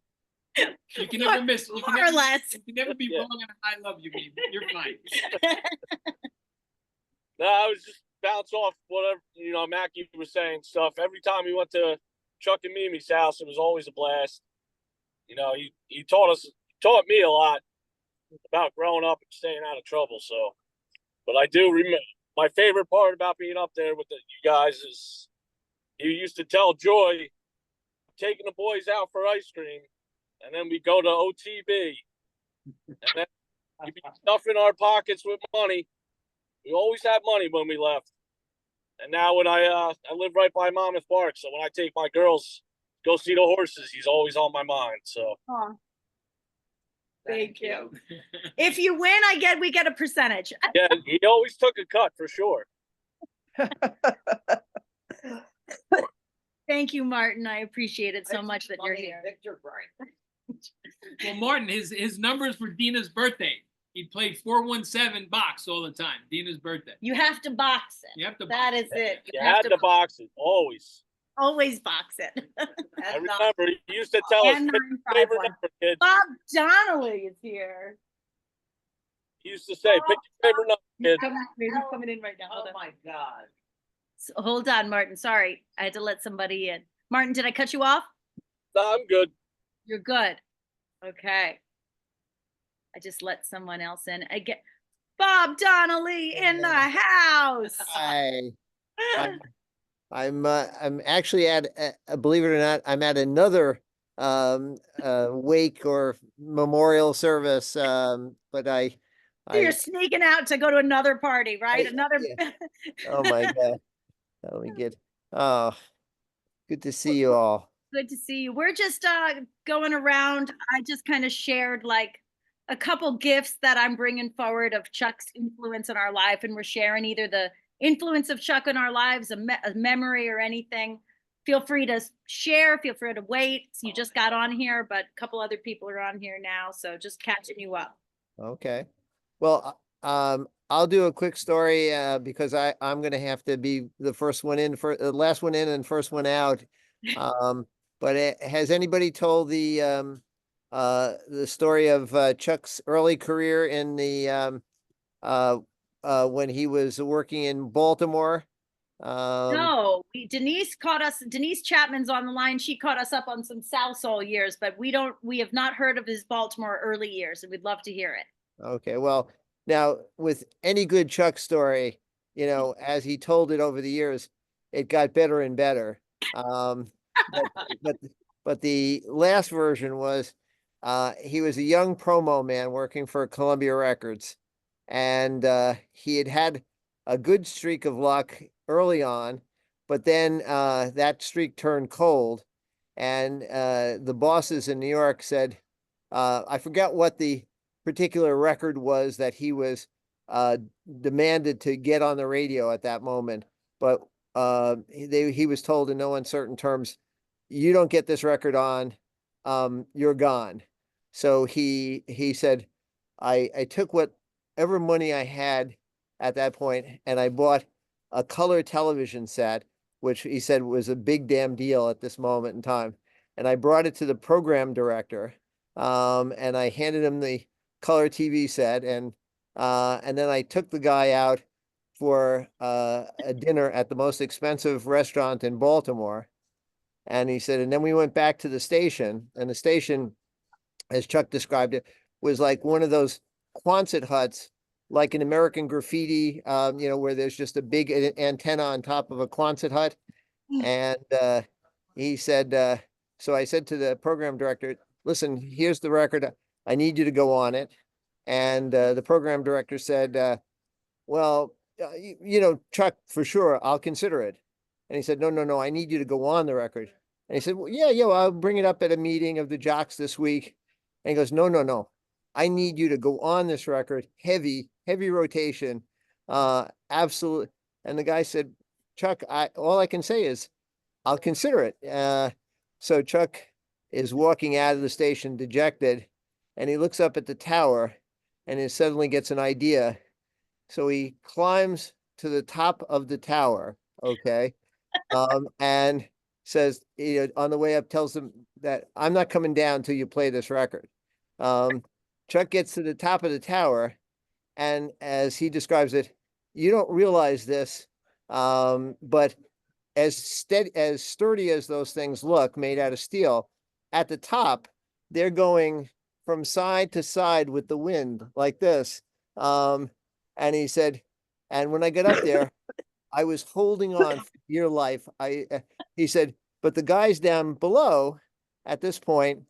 You can never miss. You can More or less. You can never be wrong on I love you, Mimi. You're fine. No, I was just bounce off whatever, Mackie was saying stuff. Every time we went to Chuck and Mimi's house, it was always a blast. He taught me a lot about growing up and staying out of trouble. So, but I do remember my favorite part about being up there with you guys is you used to tell Joy taking the boys out for ice cream, and then we go to OTB, and then you'd be stuffing our pockets with money. We always had money when we left. And now when I live right by Monmouth Park, so when I take my girls go see the horses, he's always on my mind. So Thank you. If you win, we get a percentage. yeah, he always took a cut for sure. Thank you, Martin. I appreciate it so much that you're here. Victor Brian. Well, Martin, his numbers for Dina's birthday. He played 417 box all the time. Dina's birthday. You have to box it. You have to. That is it. You had to box it always. Always box it. I remember he used to tell us, pick your favorite number, kid. Bob Donnelly is here. He used to say, pick your favorite number, kid. He's coming in right now. Oh my God. So, hold on, Martin. Sorry, I had to let somebody in. Martin, did I cut you off? No, I'm good. You're good. Okay. I just let someone else in. I get Bob Donnelly in the house. Hi. I'm actually at believe it or not, I'm at another wake or memorial service. But So you're sneaking out to go to another party, right? Yeah. Oh my God. Let me get good to see you all. Good to see you. We're just going around. I just kind of shared like a couple gifts that I'm bringing forward of Chuck's influence in our life, and we're sharing either the influence of Chuck in our lives, a memory or anything. Feel free to share, feel free to wait. You just got on here, but a couple other people are on here now, so just catching you up. Okay. Well, I'll do a quick story because I'm going to have to be the first one in, last one in and first one out. But has anybody told the the story of Chuck's early career in the when he was working in Baltimore. No, Denise Chapman's on the line. She caught us up on some South Soul years, but we have not heard of his Baltimore early years, and we'd love to hear it. Okay, well, now with any good Chuck story, as he told it over the years, it got better and better. But the last version was he was a young promo man working for Columbia Records, and he had a good streak of luck early on, but then that streak turned cold, and the bosses in New York said, I forgot what the particular record was that he was demanded to get on the radio at that moment, but he was told in no uncertain terms, you don't get this record on, you're gone. So he said, I took whatever money I had at that point and I bought a color television set, which he said was a big damn deal at this moment in time. And I brought it to the program director, and I handed him the color TV set, and then I took the guy out for a dinner at the most expensive restaurant in Baltimore. And he said, and then we went back to the station, and the station, as Chuck described it, was like one of those Quonset huts, like an American Graffiti, where there's just a big antenna on top of a Quonset hut. And he said, so I said to the program director, listen, here's the record. I need you to go on it. And the program director said, well, Chuck, for sure, I'll consider it. And he said, no, I need you to go on the record. And he said, well, yeah, well, I'll bring it up at a meeting of the jocks this week. And he goes, no, I need you to go on this record, heavy rotation, absolute. And the guy said, Chuck, all I can say is I'll consider it. So Chuck is walking out of the station dejected, and he looks up at the tower, and he suddenly gets an idea. So he climbs to the top of the tower, okay, and says, on the way up, tells them that I'm not coming down till you play this record. Chuck gets to the top of the tower, and as he describes it, you don't realize this, but as sturdy as those things look, made out of steel, at the top, they're going from side to side with the wind like this. And he said, and when I got up there, I was holding on for dear life. He said, but the guys down below at this point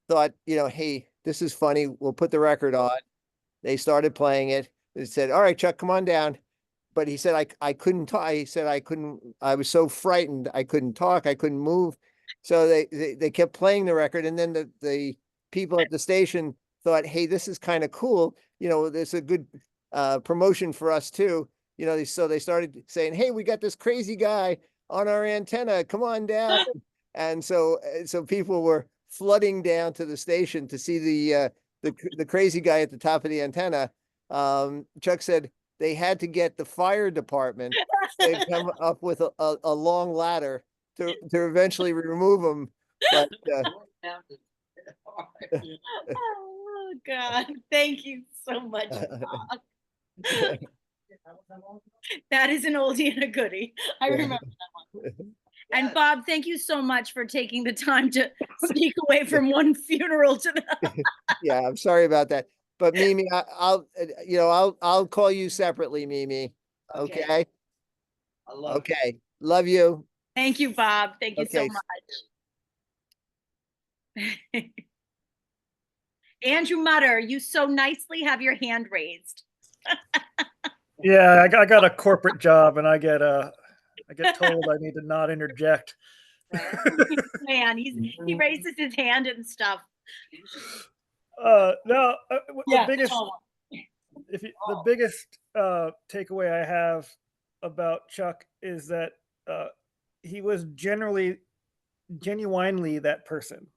thought, hey, this is funny. We'll put the record on. They started playing it. They said, all right, Chuck, come on down. But he said, I couldn't talk. He said, I was so frightened. I couldn't talk. I couldn't move. So they kept playing the record. And then the people at the station thought, hey, this is kind of cool. There's a good promotion for us too. So they started saying, hey, we got this crazy guy on our antenna. Come on down. And so people were flooding down to the station to see the crazy guy at the top of the antenna. Chuck said they had to get the fire department. They'd come up with a long ladder to eventually remove him. But oh God, thank you so much, Bob. That is an oldie and a goodie. I remember that one. And Bob, thank you so much for taking the time to sneak away from one funeral to the yeah, I'm sorry about that. But Mimi, I'll call you separately, Mimi. Okay. Okay. Love you. Thank you, Bob. Thank you so much. Andrew Mutter, you so nicely have your hand raised. Yeah, I got a corporate job, and I get told I need to not interject. Man, he raises his hand and stuff. No, Yeah, the biggest takeaway I have about Chuck is that he was genuinely that person,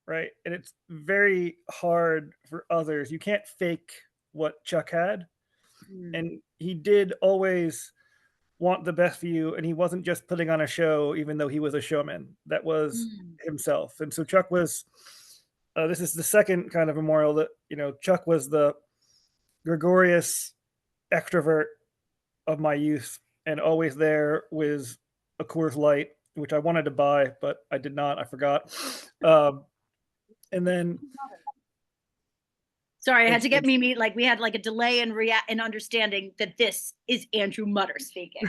right? And it's very hard for others. You can't fake what Chuck had. And he did always want the best for you, and he wasn't just putting on a show, even though he was a showman. That was himself. And so Chuck was this is the second kind of memorial that, Chuck was the gregarious extrovert of my youth and always there with a Coors Light, which I wanted to buy, but I did not. I forgot. And then Sorry, I had to get Mimi, like we had like a delay in understanding that this is Andrew Mutter speaking.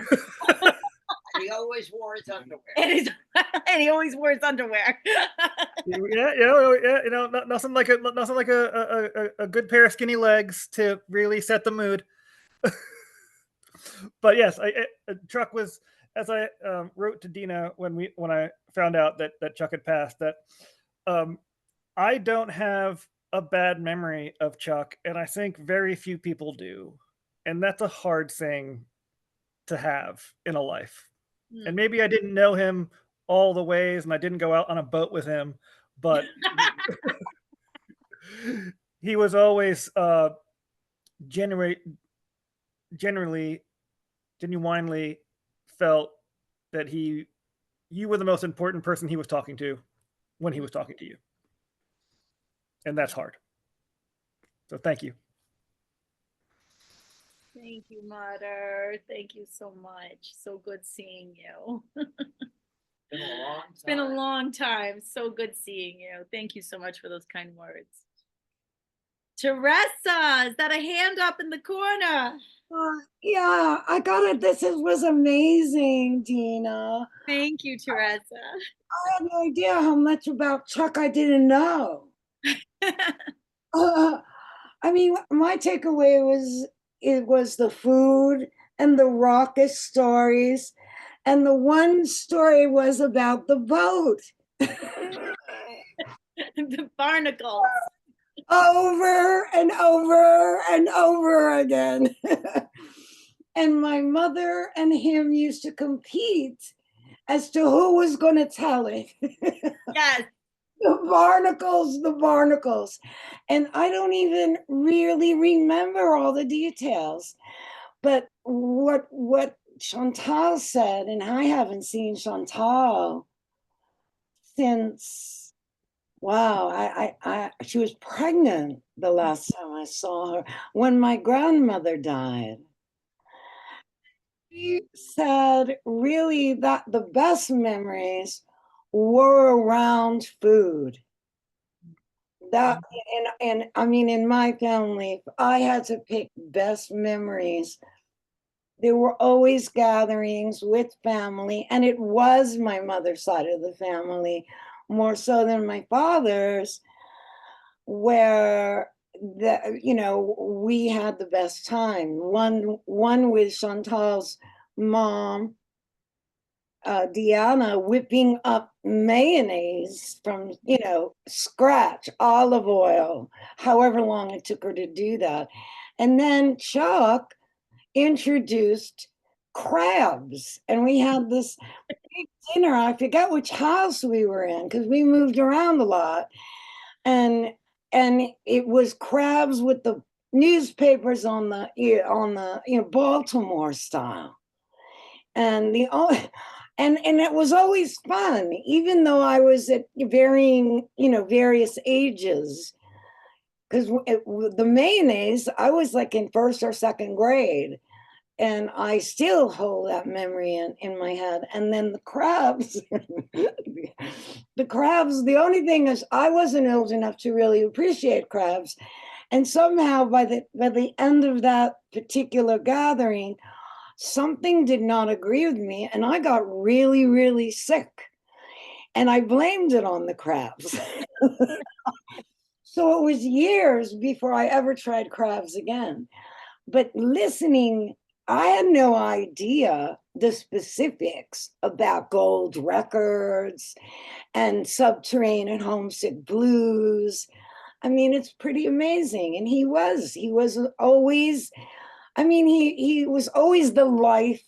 He always wore his underwear. And he always wears underwear. Nothing like a good pair of skinny legs to really set the mood. But yes, Chuck was, as I wrote to Dina when I found out that Chuck had passed, that I don't have a bad memory of Chuck, and I think very few people do, and that's a hard thing to have in a life. And maybe I didn't know him all the ways, and I didn't go out on a boat with him, but he was always genuinely felt that you were the most important person he was talking to when he was talking to you. And that's hard. So thank you. Thank you, Mutter. Thank you so much. So good seeing you. Been a long It's been a long time. So good seeing you. Thank you so much for those kind words. Teresa, is that a hand up in the corner? Yeah, I got it. This was amazing, Dina. Thank you, Teresa. I had no idea how much about Chuck I didn't know. I mean, my takeaway was the food and the raucous stories, and the one story was about the boat. The barnacles. Over and over and over again. And my mother and him used to compete as to who was going to tell it. Yes. The barnacles. And I don't even really remember all the details. But what Chantal said, and I haven't seen Chantal since, wow, she was pregnant the last time I saw her, when my grandmother died. She said really that the best memories were around food. That and I mean, in my family, if I had to pick best memories, there were always gatherings with family, and it was my mother's side of the family more so than my father's, where we had the best time. One with Chantal's mom, Deanna, whipping up mayonnaise from scratch, olive oil, however long it took her to do that. And then Chuck introduced crabs, and we had this big dinner. I forget which house we were in because we moved around a lot, and it was crabs with the newspapers on the Baltimore style, and it was always fun, even though I was at various ages, because the mayonnaise, I was like in first or second grade, and I still hold that memory in my head. And then the crabs, the only thing is I wasn't old enough to really appreciate crabs. And somehow by the end of that particular gathering, something did not agree with me, and I got really, really sick. And I blamed it on the crabs. So it was years before I ever tried crabs again. But listening, I had no idea the specifics about gold records and Subterranean Homesick Blues. I mean, it's pretty amazing. And he was always, I mean, he was always the life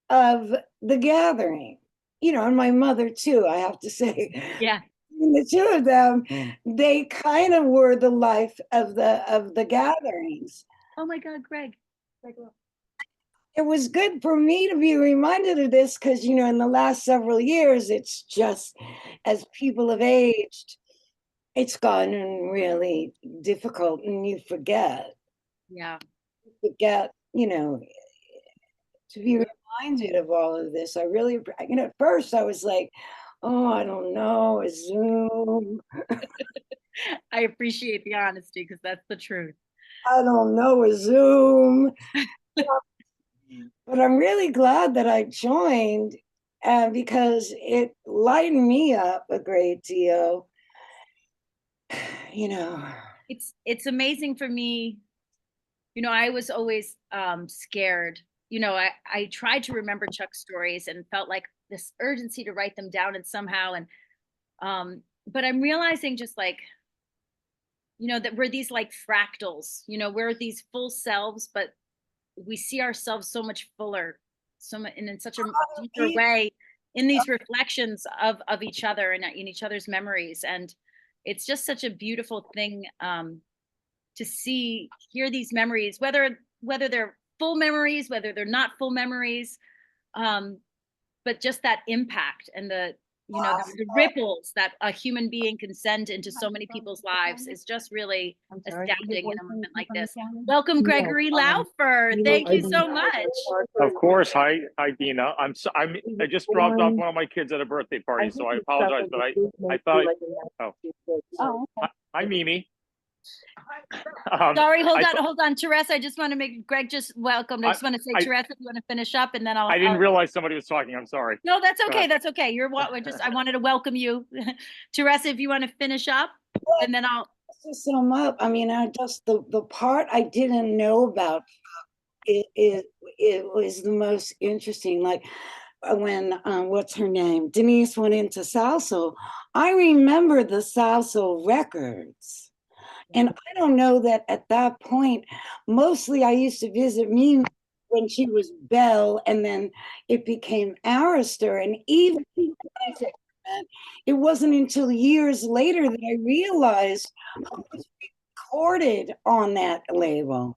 of the gathering, and my mother too, I have to say. Yeah. The two of them, they kind of were the life of the gatherings. Oh my God, Greg. It was good for me to be reminded of this because, in the last several years, it's just as people have aged, it's gotten really difficult and you forget. Yeah. Forget, to be reminded of all of this. I really, at first I was like, oh, I don't know, a Zoom. I appreciate the honesty because that's the truth. I don't know, a Zoom. But I'm really glad that I joined because it lightened me up a great deal. It's amazing for me. I was always scared. I tried to remember Chuck's stories and felt like this urgency to write them down and somehow but I'm realizing just like that we're these like fractals, we're these full selves, but we see ourselves so much fuller, and in such a deeper way in these reflections of each other and in each other's memories. And it's just such a beautiful thing to hear these memories, whether they're full memories, whether they're not full memories, but just that impact and the ripples that a human being can send into so many people's lives is just really astounding in a moment like this. Welcome, Gregory Laufer. Thank you so much. Of course. Hi, Dina. I just dropped off one of my kids at a birthday party, so I apologize, but I thought. Hi, Mimi. Sorry, hold on, Teresa. I just want to make Greg just welcome. I just want to say, Teresa, if you want to finish up, and then I didn't realize somebody was talking. I'm sorry. No, that's okay. That's okay. I wanted to welcome you, Teresa. If you want to finish up, and then I'll just sum up. I mean, the part I didn't know about it was the most interesting. Like when what's her name, Denise went into Salso. I remember the Salso records. And I don't know that at that point, mostly I used to visit Mimi when she was Belle, and then it became Arista. And even it wasn't until years later that I realized what was recorded on that label.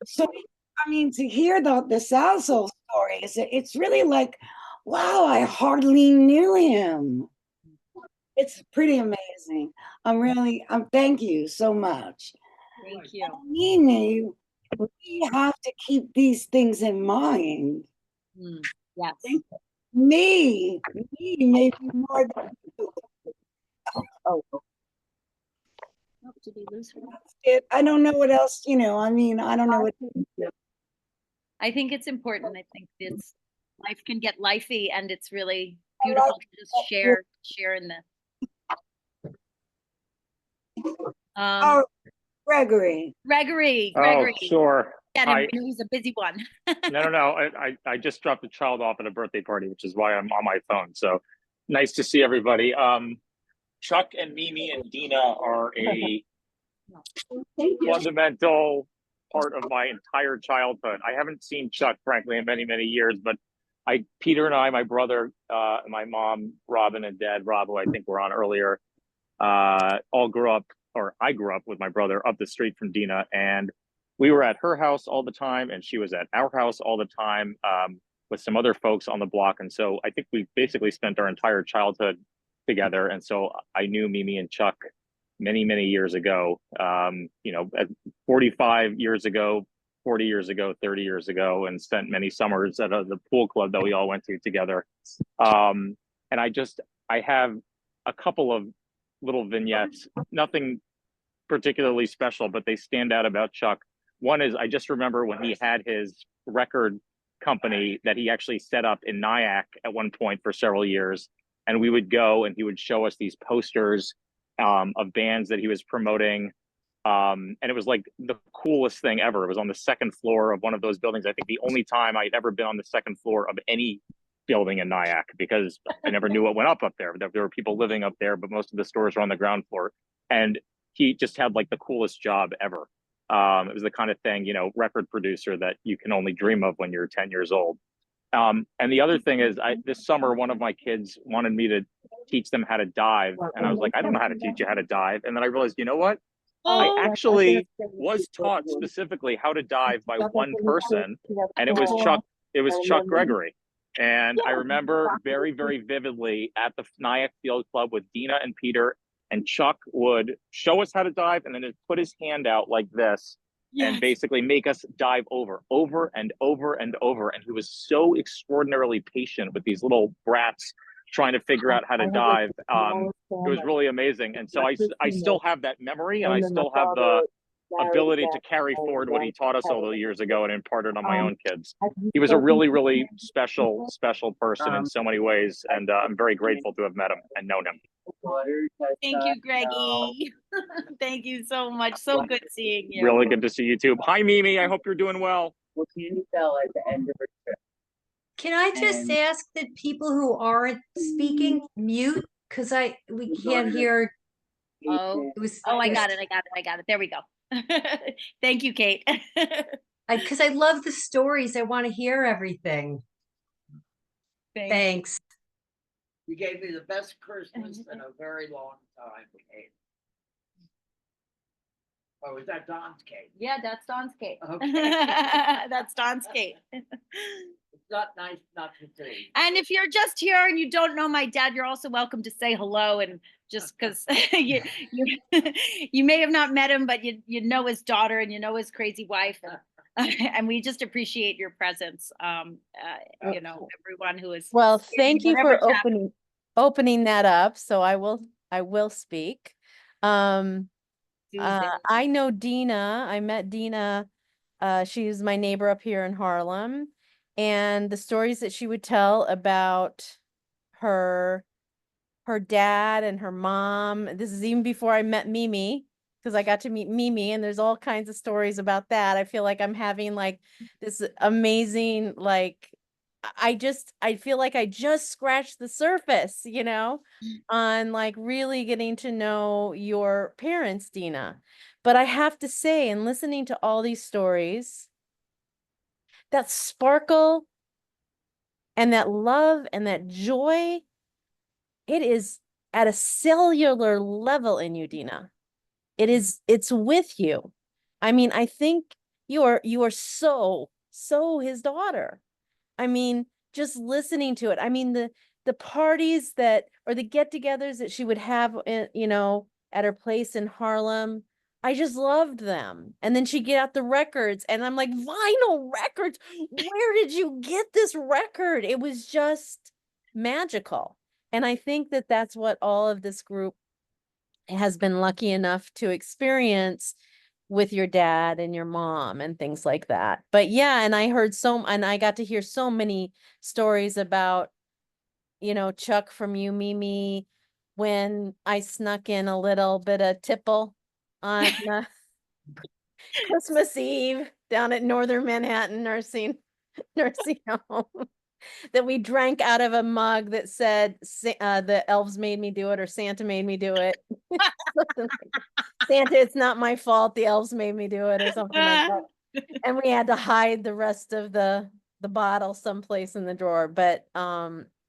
So, I mean, to hear the Salso stories, it's really like, wow, I hardly knew him. It's pretty amazing. Thank you so much. Thank you. Mimi, we have to keep these things in mind. Yes. Me, maybe more than you. Did we lose her? I don't know what else, I don't know what. I think it's important. I think this life can get lifey, and it's really beautiful to just share in this. Gregory. Oh, sure. Yeah, he's a busy one. No. I just dropped a child off at a birthday party, which is why I'm on my phone. So nice to see everybody. Chuck and Mimi and Dina are a fundamental part of my entire childhood. I haven't seen Chuck, frankly, in many, many years, but Peter and I, my brother, my mom, Robin, and Dad, Rob, who I think were on earlier, all grew up, or I grew up with my brother up the street from Dina, and we were at her house all the time, and she was at our house all the time with some other folks on the block. And so I think we basically spent our entire childhood together. And so I knew Mimi and Chuck many, many years ago, 45 years ago, 40 years ago, 30 years ago, and spent many summers at the pool club that we all went to together. And I have a couple of little vignettes, nothing particularly special, but they stand out about Chuck. One is, I just remember when he had his record company that he actually set up in Nyack at one point for several years. And we would go and he would show us these posters of bands that he was promoting. And it was like the coolest thing ever. It was on the second floor of one of those buildings. I think the only time I'd ever been on the second floor of any building in Nyack, because I never knew what went up there. There were people living up there, but most of the stores were on the ground floor. And he just had like the coolest job ever. It was the kind of thing, record producer that you can only dream of when you're 10 years old. And the other thing is, this summer, one of my kids wanted me to teach them how to dive. And I was like, I don't know how to teach you how to dive. And then I realized, you know what? I actually was taught specifically how to dive by one person, and it was Chuck Gregory. And I remember very, very vividly at the Nyack Field Club with Dina and Peter and Chuck would show us how to dive and then he'd put his hand out like this and basically make us dive over and over and over. And he was so extraordinarily patient with these little brats trying to figure out how to dive. It was really amazing. And so I still have that memory, and I still have the ability to carry forward what he taught us all those years ago and impart it on my own kids. He was a really, really special person in so many ways. And I'm very grateful to have met him and known him. Thank you, Greggy. Thank you so much. So good seeing you. Really good to see you too. Hi, Mimi. I hope you're doing well. What can you tell at the end of her trip? Can I just ask that people who aren't speaking mute? Because we can't hear. Oh, I got it. There we go. Thank you, Kate. Because I love the stories. I want to hear everything. Thanks. You gave me the best Christmas in a very long time, Kate. Oh, is that Don's cake? Yeah, that's Don's cake. Okay. That's Don's cake. It's not nice not to see. And if you're just here and you don't know my dad, you're also welcome to say hello. And just because you may have not met him, but you know his daughter and you know his crazy wife. And we just appreciate your presence. Everyone who is Well, thank you for whatever opening that up. So I will speak. I know Dina. I met Dina. She's my neighbor up here in Harlem, and the stories that she would tell about her dad and her mom. This is even before I met Mimi, because I got to meet Mimi, and there's all kinds of stories about that. I feel like I'm having like this amazing, like, I feel like I just scratched the surface, on like really getting to know your parents, Dina. But I have to say, in listening to all these stories, that sparkle and that love and that joy, it is at a cellular level in you, Dina. It's with you. I mean, I think you are so his daughter. I mean, just listening to it. I mean, the parties or the get-togethers that she would have, at her place in Harlem, I just loved them. And then she'd get out the records, and I'm like, vinyl records? Where did you get this record? It was just magical. And I think that that's what all of this group has been lucky enough to experience with your dad and your mom and things like that. But yeah, and I got to hear so many stories about, Chuck, from you, Mimi, when I snuck in a little bit of tipple on Christmas Eve down at Northern Manhattan nursing home. That we drank out of a mug that said the elves made me do it, or Santa made me do it. Santa, it's not my fault. The elves made me do it, or something like that. And we had to hide the rest of the bottle someplace in the drawer. But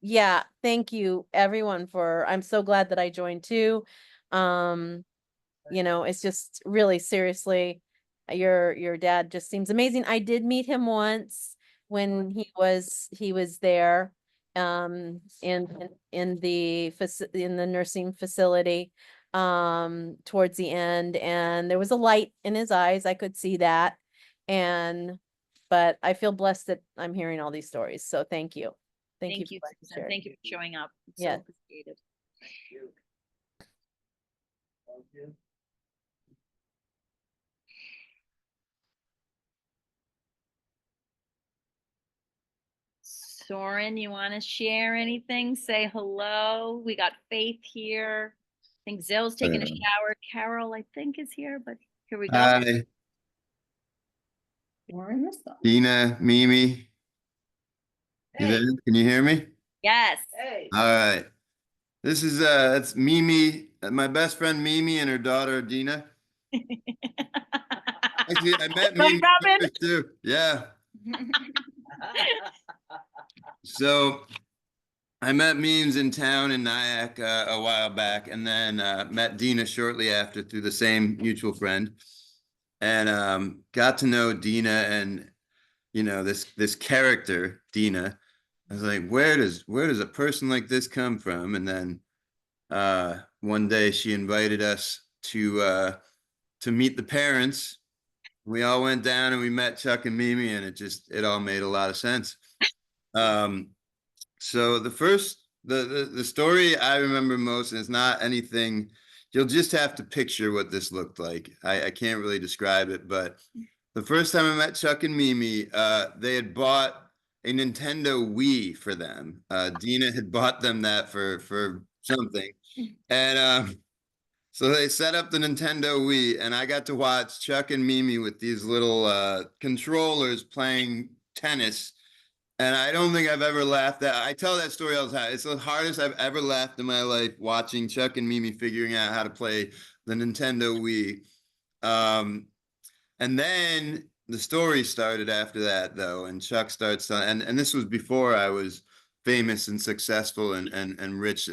yeah, thank you everyone I'm so glad that I joined too. It's just really, seriously, your dad just seems amazing. I did meet him once when he was there in the nursing facility towards the end, and there was a light in his eyes. I could see that. But I feel blessed that I'm hearing all these stories. So thank you. Thank you, for Susan. sharing. Thank you for showing up. It's Yeah. so appreciated. Soren, you want to share anything? Say hello. We got Faith here. I think Zill's taking a shower. Carol, I think, is here, but here we go. Hi, Dina, Mimi. You there? Can you hear me? Yes. Hey. All right. This is it's Mimi, my best friend Mimi, and her daughter Dina. Actually, I met Mimi first too. Yeah. So I met Memes in town in Nyack a while back, and then met Dina shortly after through the same mutual friend, and got to know Dina and this character Dina. I was like, where does a person like this come from? And then one day she invited us to meet the parents. We all went down and we met Chuck and Mimi, and it all made a lot of sense. So the story I remember most, and it's not anything, you'll just have to picture what this looked like. I can't really describe it, but the first time I met Chuck and Mimi, they had bought a Nintendo Wii for them. Dina had bought them that for something. And so they set up the Nintendo Wii, and I got to watch Chuck and Mimi with these little controllers playing tennis. And I don't think I've ever laughed at. I tell that story all the time. It's the hardest I've ever laughed in my life, watching Chuck and Mimi figuring out how to play the Nintendo Wii. And then the story started after that, though, and Chuck starts and this was before I was famous and successful and rich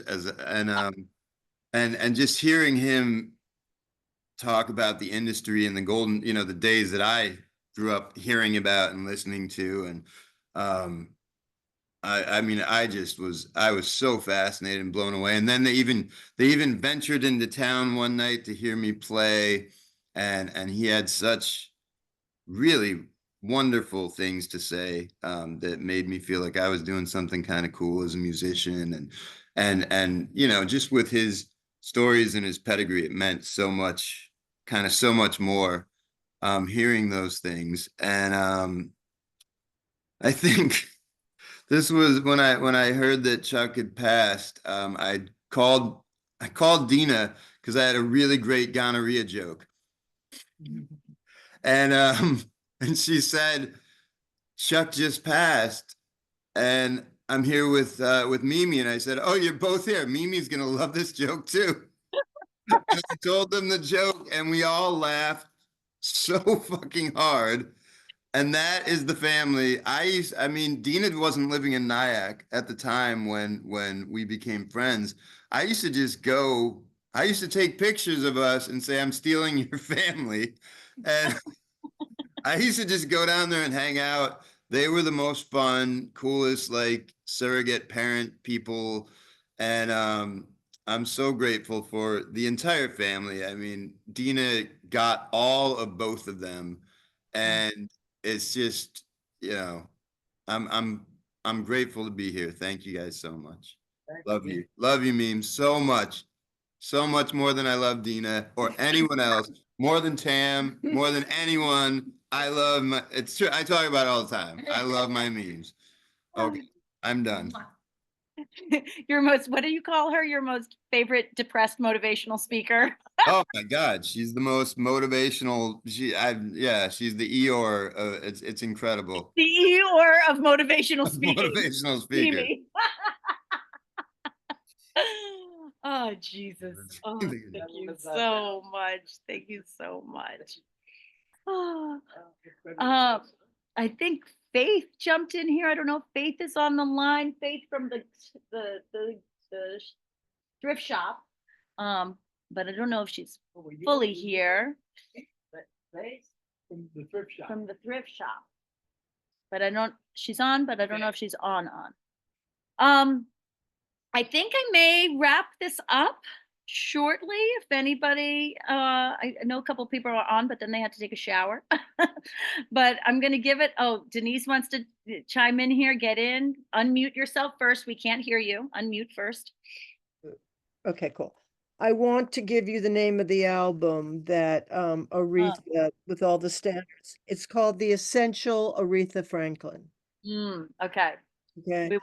and just hearing him talk about the industry and the golden, the days that I grew up hearing about and listening to, and I mean, I was so fascinated and blown away. And then they even ventured into town one night to hear me play, and he had such really wonderful things to say that made me feel like I was doing something kind of cool as a musician, and just with his stories and his pedigree, it meant so much more hearing those things. And I think this was when I heard that Chuck had passed. I called Dina because I had a really great gonorrhea joke, and she said, "Chuck just passed, and I'm here with Mimi." And I said, "Oh, you're both here. Mimi's gonna love this joke too." And I told them the joke, and we all laughed so fucking hard. And that is the family. I mean, Dina wasn't living in Nyack at the time when we became friends. I used to take pictures of us and say, "I'm stealing your family." And I used to just go down there and hang out. They were the most fun, coolest, like, surrogate parent people. And I'm so grateful for the entire family. I mean, Dina got all of both of them. And it's just, I'm grateful to be here. Thank you guys so much. Love you. Love you, Meme, so much. So much more than I love Dina or anyone else. More than Tam, more than anyone. It's true. I talk about it all the time. I love my memes. Okay, I'm done. What do you call her? Your most favorite depressed motivational speaker? Oh my God, she's the most motivational. She's the Eeyore. It's incredible. The Eeyore of motivational speaking. Motivational speaker. Mimi. Oh, Jesus. Oh, thank you so much. Thank you so much. I think Faith jumped in here. I don't know if Faith is on the line. Faith from the thrift shop. But I don't know if she's fully here. From the thrift shop. From the thrift shop. But she's on, but I don't know if she's on. I think I may wrap this up shortly. If anybody, I know a couple of people are on, but then they had to take a shower. But I'm going to give it. Oh, Denise wants to chime in here. Get in. Unmute yourself first. We can't hear you. Unmute first. Okay, cool. I want to give you the name of the album that Aretha, with all the standards. It's called The Essential Aretha Franklin. Okay. Okay.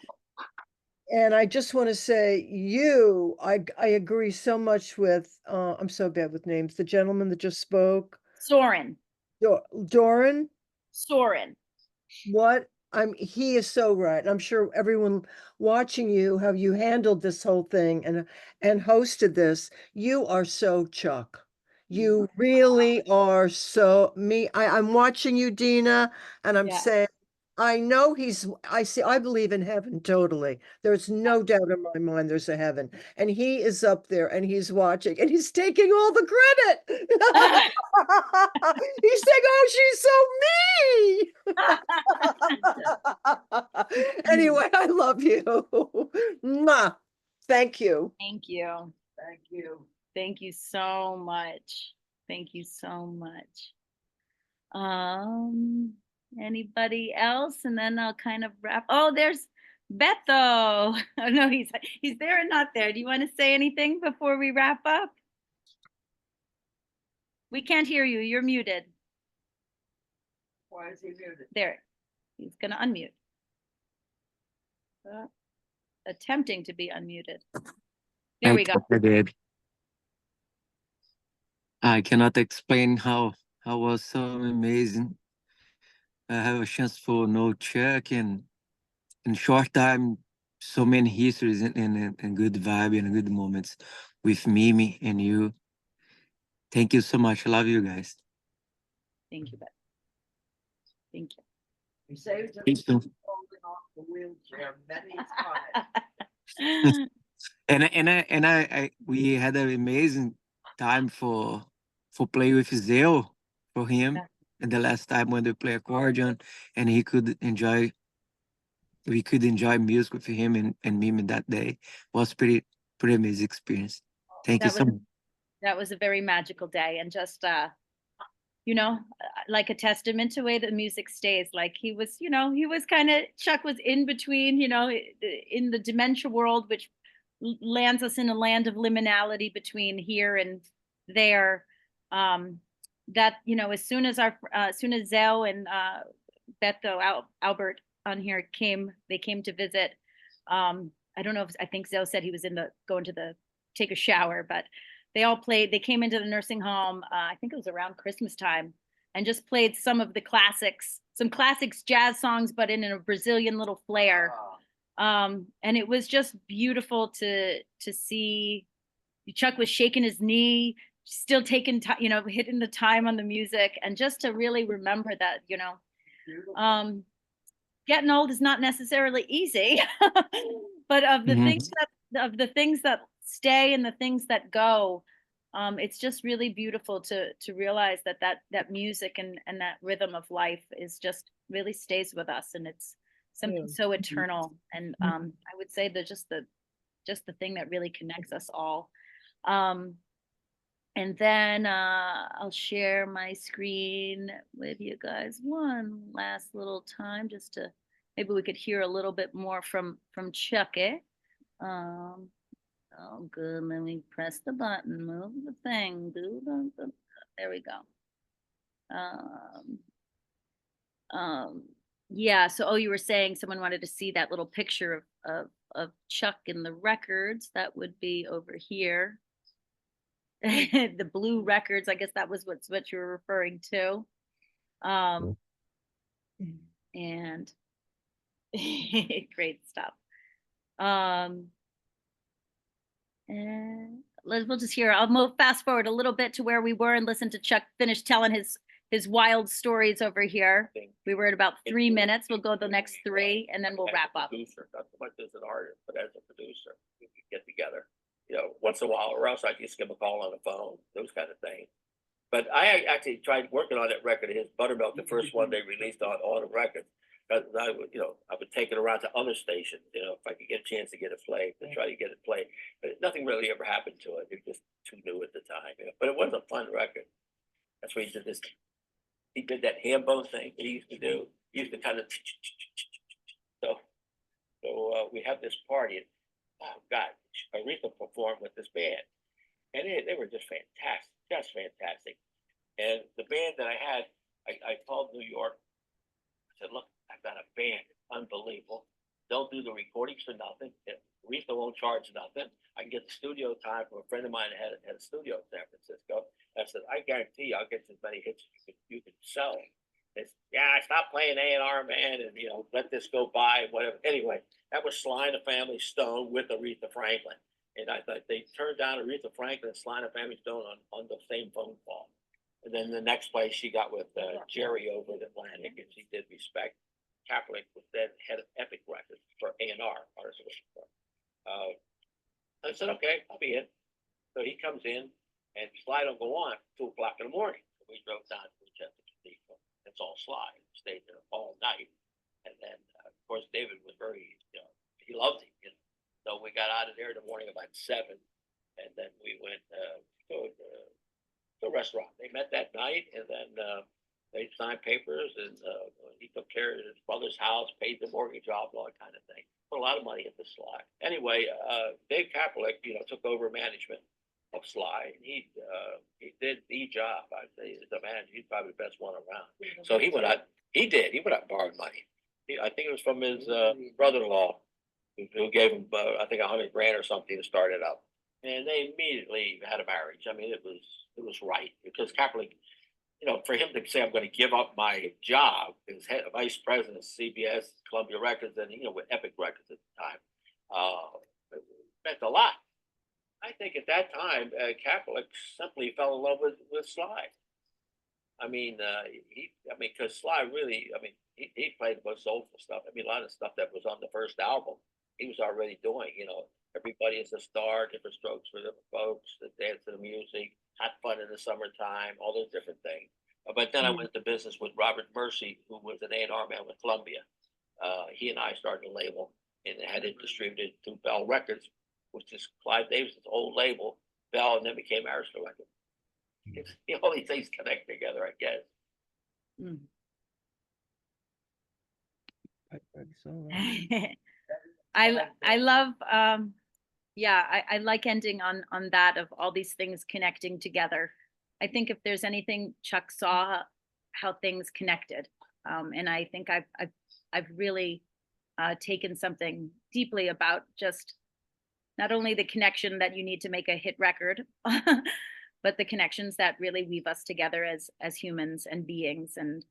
And I just want to say I agree so much with, I'm so bad with names, the gentleman that just spoke. Soren. Doran? Soren. He is so right. I'm sure everyone watching you, how you handled this whole thing and hosted this, you are so Chuck. You really are so me. I'm watching you, Dina, and I'm saying, I know I believe in heaven totally. There's no doubt in my mind there's a heaven. And he is up there and he's watching and he's taking all the credit. He's saying, "Oh, she's so me." Anyway, I love you. Mwah. Thank you. Thank you. Thank you. Thank you so much. Thank you so much. Anybody else? And then I'll kind of wrap. Oh, there's Beto. Oh no, he's there and not there. Do you want to say anything before we wrap up? We can't hear you. You're muted. Why is he muted? There. He's gonna unmute. Attempting to be unmuted. There we go. I did. I cannot explain how was so amazing. I have a chance for know Chuck and in short time, so many histories and good vibe and good moments with Mimi and you. Thank you so much. I love you guys. Thank you, Beth. Thank you. He saved him Thank you. from falling off the wheelchair many times. And we had an amazing time for play with Zeo for him. And the last time when they play accordion and we could enjoy music with him and Mimi that day. Was pretty amazing experience. Thank you so much. That was a very magical day, and just you know, like a testament to the way the music stays. Like he was kind of, Chuck was in between, in the dementia world, which lands us in a land of liminality between here and there. That, as soon as Zell and Beto Albert on here they came to visit. I don't know I think Zell said he was going to take a shower, but they all played. They came into the nursing home. I think it was around Christmas time, and just played some of the classics, some classics jazz songs, but in a Brazilian little flair. And it was just beautiful to see. Chuck was shaking his knee, still taking time, hitting the time on the music, and just to really remember that, getting old is not necessarily easy, but of the things that stay and the things that go, it's just really beautiful to realize that music and that rhythm of life is just really stays with us, and it's something so eternal. And I would say that just the thing that really connects us all. And then I'll share my screen with you guys one last little time, just to maybe we could hear a little bit more from Chuck. Oh, good. Let me press the button, move the thing, there we go. Yeah. So, you were saying someone wanted to see that little picture of Chuck in the records. That would be over here. The blue records. I guess that was what you were referring to. And great stuff. And we'll just hear. I'll move fast forward a little bit to where we were and listen to Chuck finish telling his wild stories over here. We were at about 3 minutes. We'll go the next 3, and then we'll wrap up. Producer, not so much as an artist, but as a producer, we could get together, once in a while, or else I just give him a call on the phone, those kind of things. But I actually tried working on that record of his, Buttermilk, the first one they released on the records. Because I would take it around to other stations, if I could get a chance to get it played, to try to get it played. But nothing really ever happened to it. It was just too new at the time. But it was a fun record. That's where he did this. He did that ham bone thing that he used to do. He used to kind of so we have this party, and oh God, Aretha performed with this band, and they were just fantastic. And the band that I had, I called New York. I said, look, I've got a band, unbelievable. They'll do the recordings for nothing. Aretha won't charge nothing. I can get the studio time from a friend of mine that had a studio in San Francisco. I said, I guarantee you, I'll get as many hits as you can sell. It's, I stopped playing A&R, man, and let this go by, whatever. Anyway, that was Sly and the Family Stone with Aretha Franklin, and I thought they turned down Aretha Franklin and Sly and the Family Stone on the same phone call. And then the next place she got with Jerry over at Atlantic, and she did Respect. Kaepernick was then head of Epic Records for A&R. I said, okay, I'll be in. So he comes in, and Sly don't go on 2 o'clock in the morning. So we drove down to Winchester Cathedral. It's all Sly. Stayed there all night. And then, of course, David was very, he loved it. So we got out of there in the morning about 7. and then we went to the restaurant. They met that night, and then they signed papers, and he took care of his brother's house, paid the mortgage off, all that kind of thing. Put a lot of money into Sly. Anyway, Dave Kaplick, took over management of Sly, and he did the job. I'd say as a manager, he's probably the best one around. So he went out. He went out and borrowed money. I think it was from his brother-in-law who gave him, I think, $100 grand or something to start it up. And they immediately had a marriage. I mean, it was right, because Kaplick, for him to say, I'm going to give up my job as vice president of CBS, Columbia Records, and with Epic Records at the time, it meant a lot. I think at that time, Kaplick simply fell in love with Sly. I mean, because Sly really, he played the most soulful stuff. I mean, a lot of stuff that was on the first album, he was already doing. Everybody is a Star, Different Strokes for Different Folks, The Dance to the Music, Hot Fun in the Summertime, all those different things. But then I went to business with Robert Mercy, who was an A&R man with Columbia. He and I started a label and had it distributed through Bell Records, which is Clive Davis's old label, Bell, and then became Arista Records. All these things connect together, I guess. I love I like ending on that, of all these things connecting together. I think if there's anything, Chuck saw how things connected, and I think I've really taken something deeply about just not only the connection that you need to make a hit record, but the connections that really weave us together as humans and beings and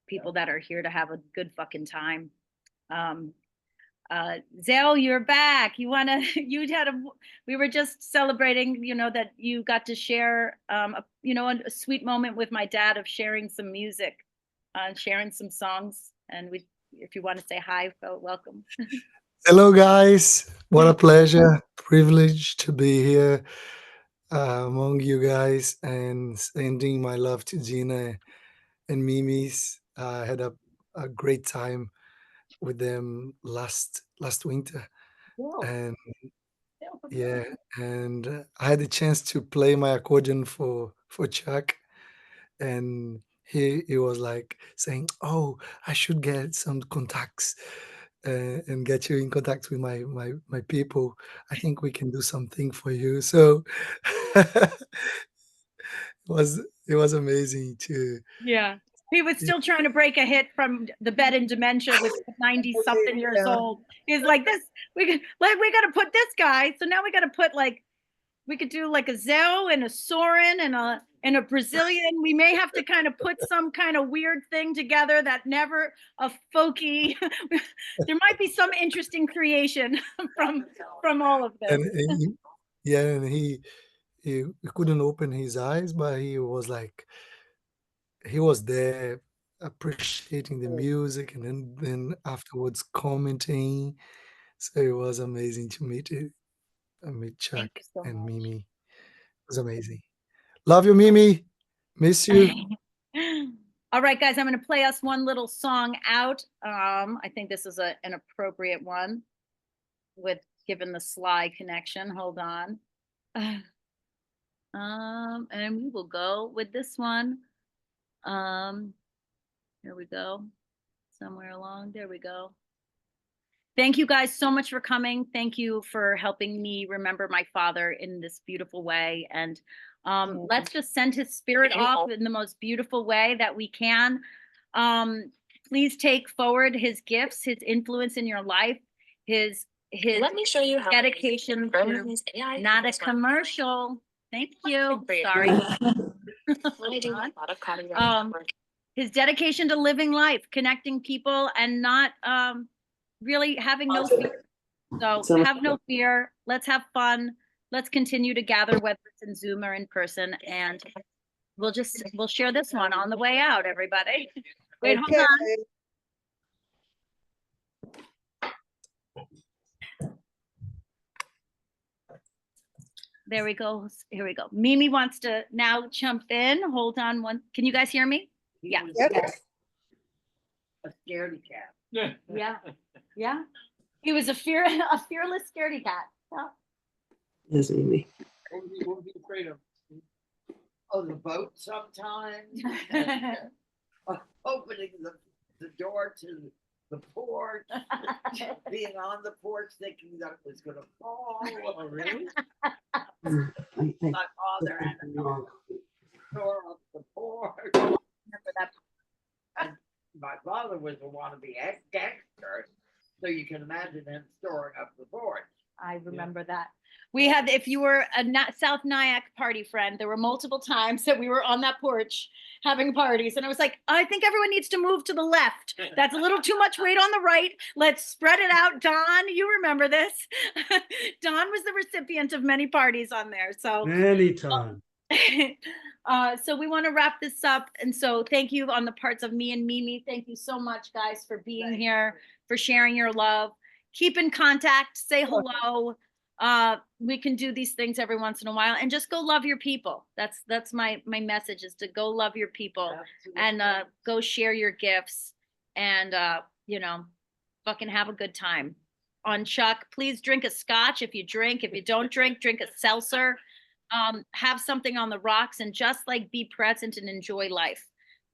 people that are here to have a good fucking time. Zell, you're back. We were just celebrating, that you got to share, a sweet moment with my dad of sharing some music, sharing some songs. And if you want to say hi, welcome. Hello, guys. What a pleasure, privilege to be here among you guys, and sending my love to Gina and Mimi's. I had a great time with them last winter, and yeah, and I had the chance to play my accordion for Chuck, and he was like saying, "Oh, I should get some contacts and get you in contact with my people. I think we can do something for you." So it was amazing to. Yeah. He was still trying to break a hit from the bed in dementia with 90 something years old. He's like, we got to put this guy. So now we got to put we could do like a Zhao and a Soren and a Brazilian. We may have to kind of put some kind of weird thing together that never a folky. There might be some interesting creation from all of this. And he couldn't open his eyes, but he was like, he was there appreciating the music, and then afterwards commenting. So it was amazing to meet Chuck and Mimi. It was amazing. Love you, Mimi. Miss you. All right, guys, I'm going to play us one little song out. I think this is an appropriate one given the Sly connection. Hold on. And we will go with this one. Here we go. Somewhere along. There we go. Thank you guys so much for coming. Thank you for helping me remember my father in this beautiful way. And let's just send his spirit off in the most beautiful way that we can. Please take forward his gifts, his influence in your life, his let me show you how dedication to not a commercial. Thank you. Sorry. His dedication to living life, connecting people, and not really having no fear. So have no fear. Let's have fun. Let's continue to gather, whether it's in Zoom or in person, and we'll share this one on the way out, everybody. Wait, hold on. There we go. Here we go. Mimi wants to now jump in. Hold on one. Can you guys hear me? Yeah. Yes. A scaredy cat. Yeah. Yeah. He was a fearless scaredy cat. Yeah. Yes, Mimi. What would you be afraid of? Oh, the boat sometimes. Opening the door to the porch, being on the porch thinking that it was gonna fall. Oh, really? My father had a door up the porch. Remember that? And my father was a wannabe gangster, so you can imagine him storing up the porch. I remember that. We had, if you were a South Nyack party friend, there were multiple times that we were on that porch having parties. And I was like, I think everyone needs to move to the left. That's a little too much weight on the right. Let's spread it out. Don, you remember this. Don was the recipient of many parties on there. So Anytime. So we want to wrap this up. And so thank you on the parts of me and Mimi. Thank you so much, guys, for being here, for sharing your love. Keep in contact, say hello. We can do these things every once in a while, and just go love your people. That's my message, is to go love your people. Absolutely. And go share your gifts, and you know, fucking have a good time. On Chuck, please drink a scotch if you drink. If you don't drink a seltzer. Have something on the rocks, and just like be present and enjoy life.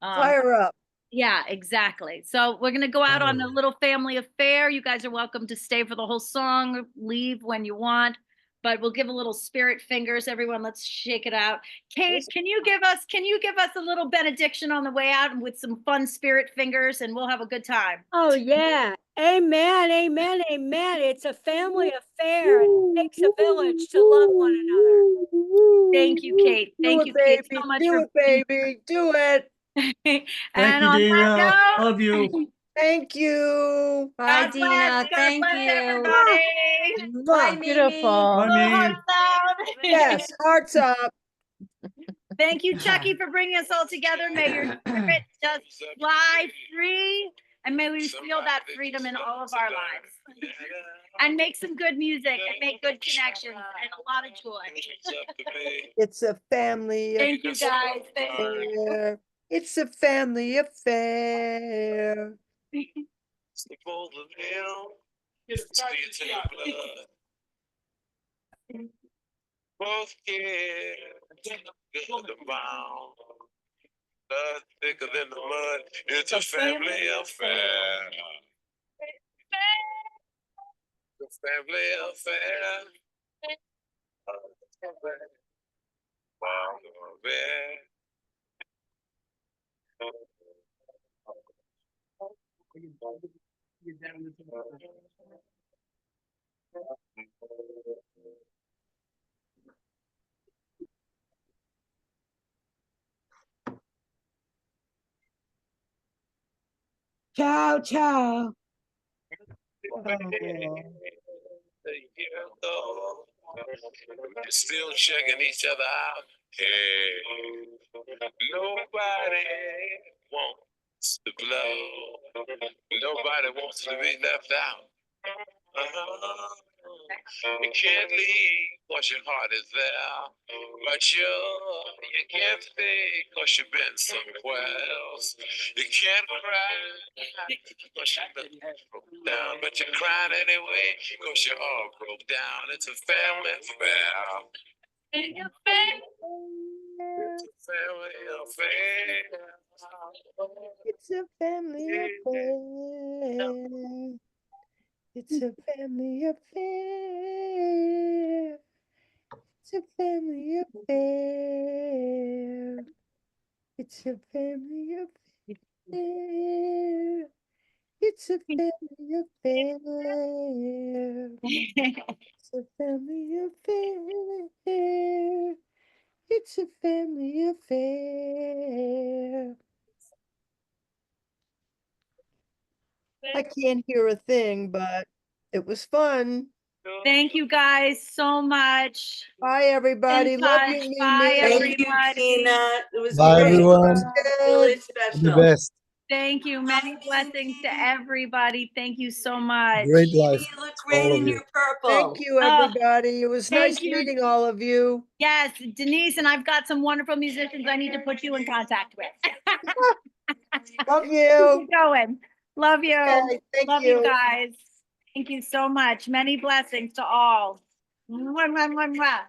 Fire up. Yeah, exactly. So we're going to go out on a little family affair. You guys are welcome to stay for the whole song, leave when you want, but we'll give a little spirit fingers. Everyone, let's shake it out. Kate, can you give us a little benediction on the way out, and with some fun spirit fingers, and we'll have a good time. Oh yeah. Amen. Amen. Amen. It's a family affair. It takes a village to love one another. Thank you, Kate. Thank you, Kate, so much Do for it, baby. Do it. Thank and you, on Dina. that note, Love you. Thank you. Bye, God Dina. bless, Thank bless you. everybody. Bye, Bye, Mimi. Little Mimi. hearts out. Yes, hearts up. Thank you, Chucky, for bringing us all together. May your spirit just fly free, and may we feel that freedom in all of our lives. And make some good music, and make good connections, and a lot of joy. It's a family Thank you, guys. affair. It's a family affair. Both kids the bound. Blood thicker than the mud. It's a family affair. It's a family affair. Ciao, ciao. Still checking each other out. Hey, nobody wants to blow. Nobody wants to be left out. You can't leave cause your heart is there, but you can't stay cause you've been somewhere else. You can't cry cause you've been broke down, but you're crying anyway cause you're all broke down. It's a family affair. It's a family affair. It's a family affair. It's a family affair. It's a family affair. It's a family affair. It's a family affair. It's a family affair. It's a family affair. I can't hear a thing, but it was fun. Thank you guys so much. Bye, everybody. In Love touch. you, Mimi. Bye, Thank you, everybody. Tina. It was Bye, great. everyone. Really You're the special. best. Thank you. Many blessings to everybody. Thank you so much. Great life. You look All great of in you. your purple. Thank you, everybody. It was nice thank you. meeting all of you. Yes, Denise, and I've got some wonderful musicians I need to put you in contact with. Love Keep you. it going. Love you. Okay, thank Love you you. guys. Thank you so much. Many blessings to all. Mwah, mwah, mwah, mwah.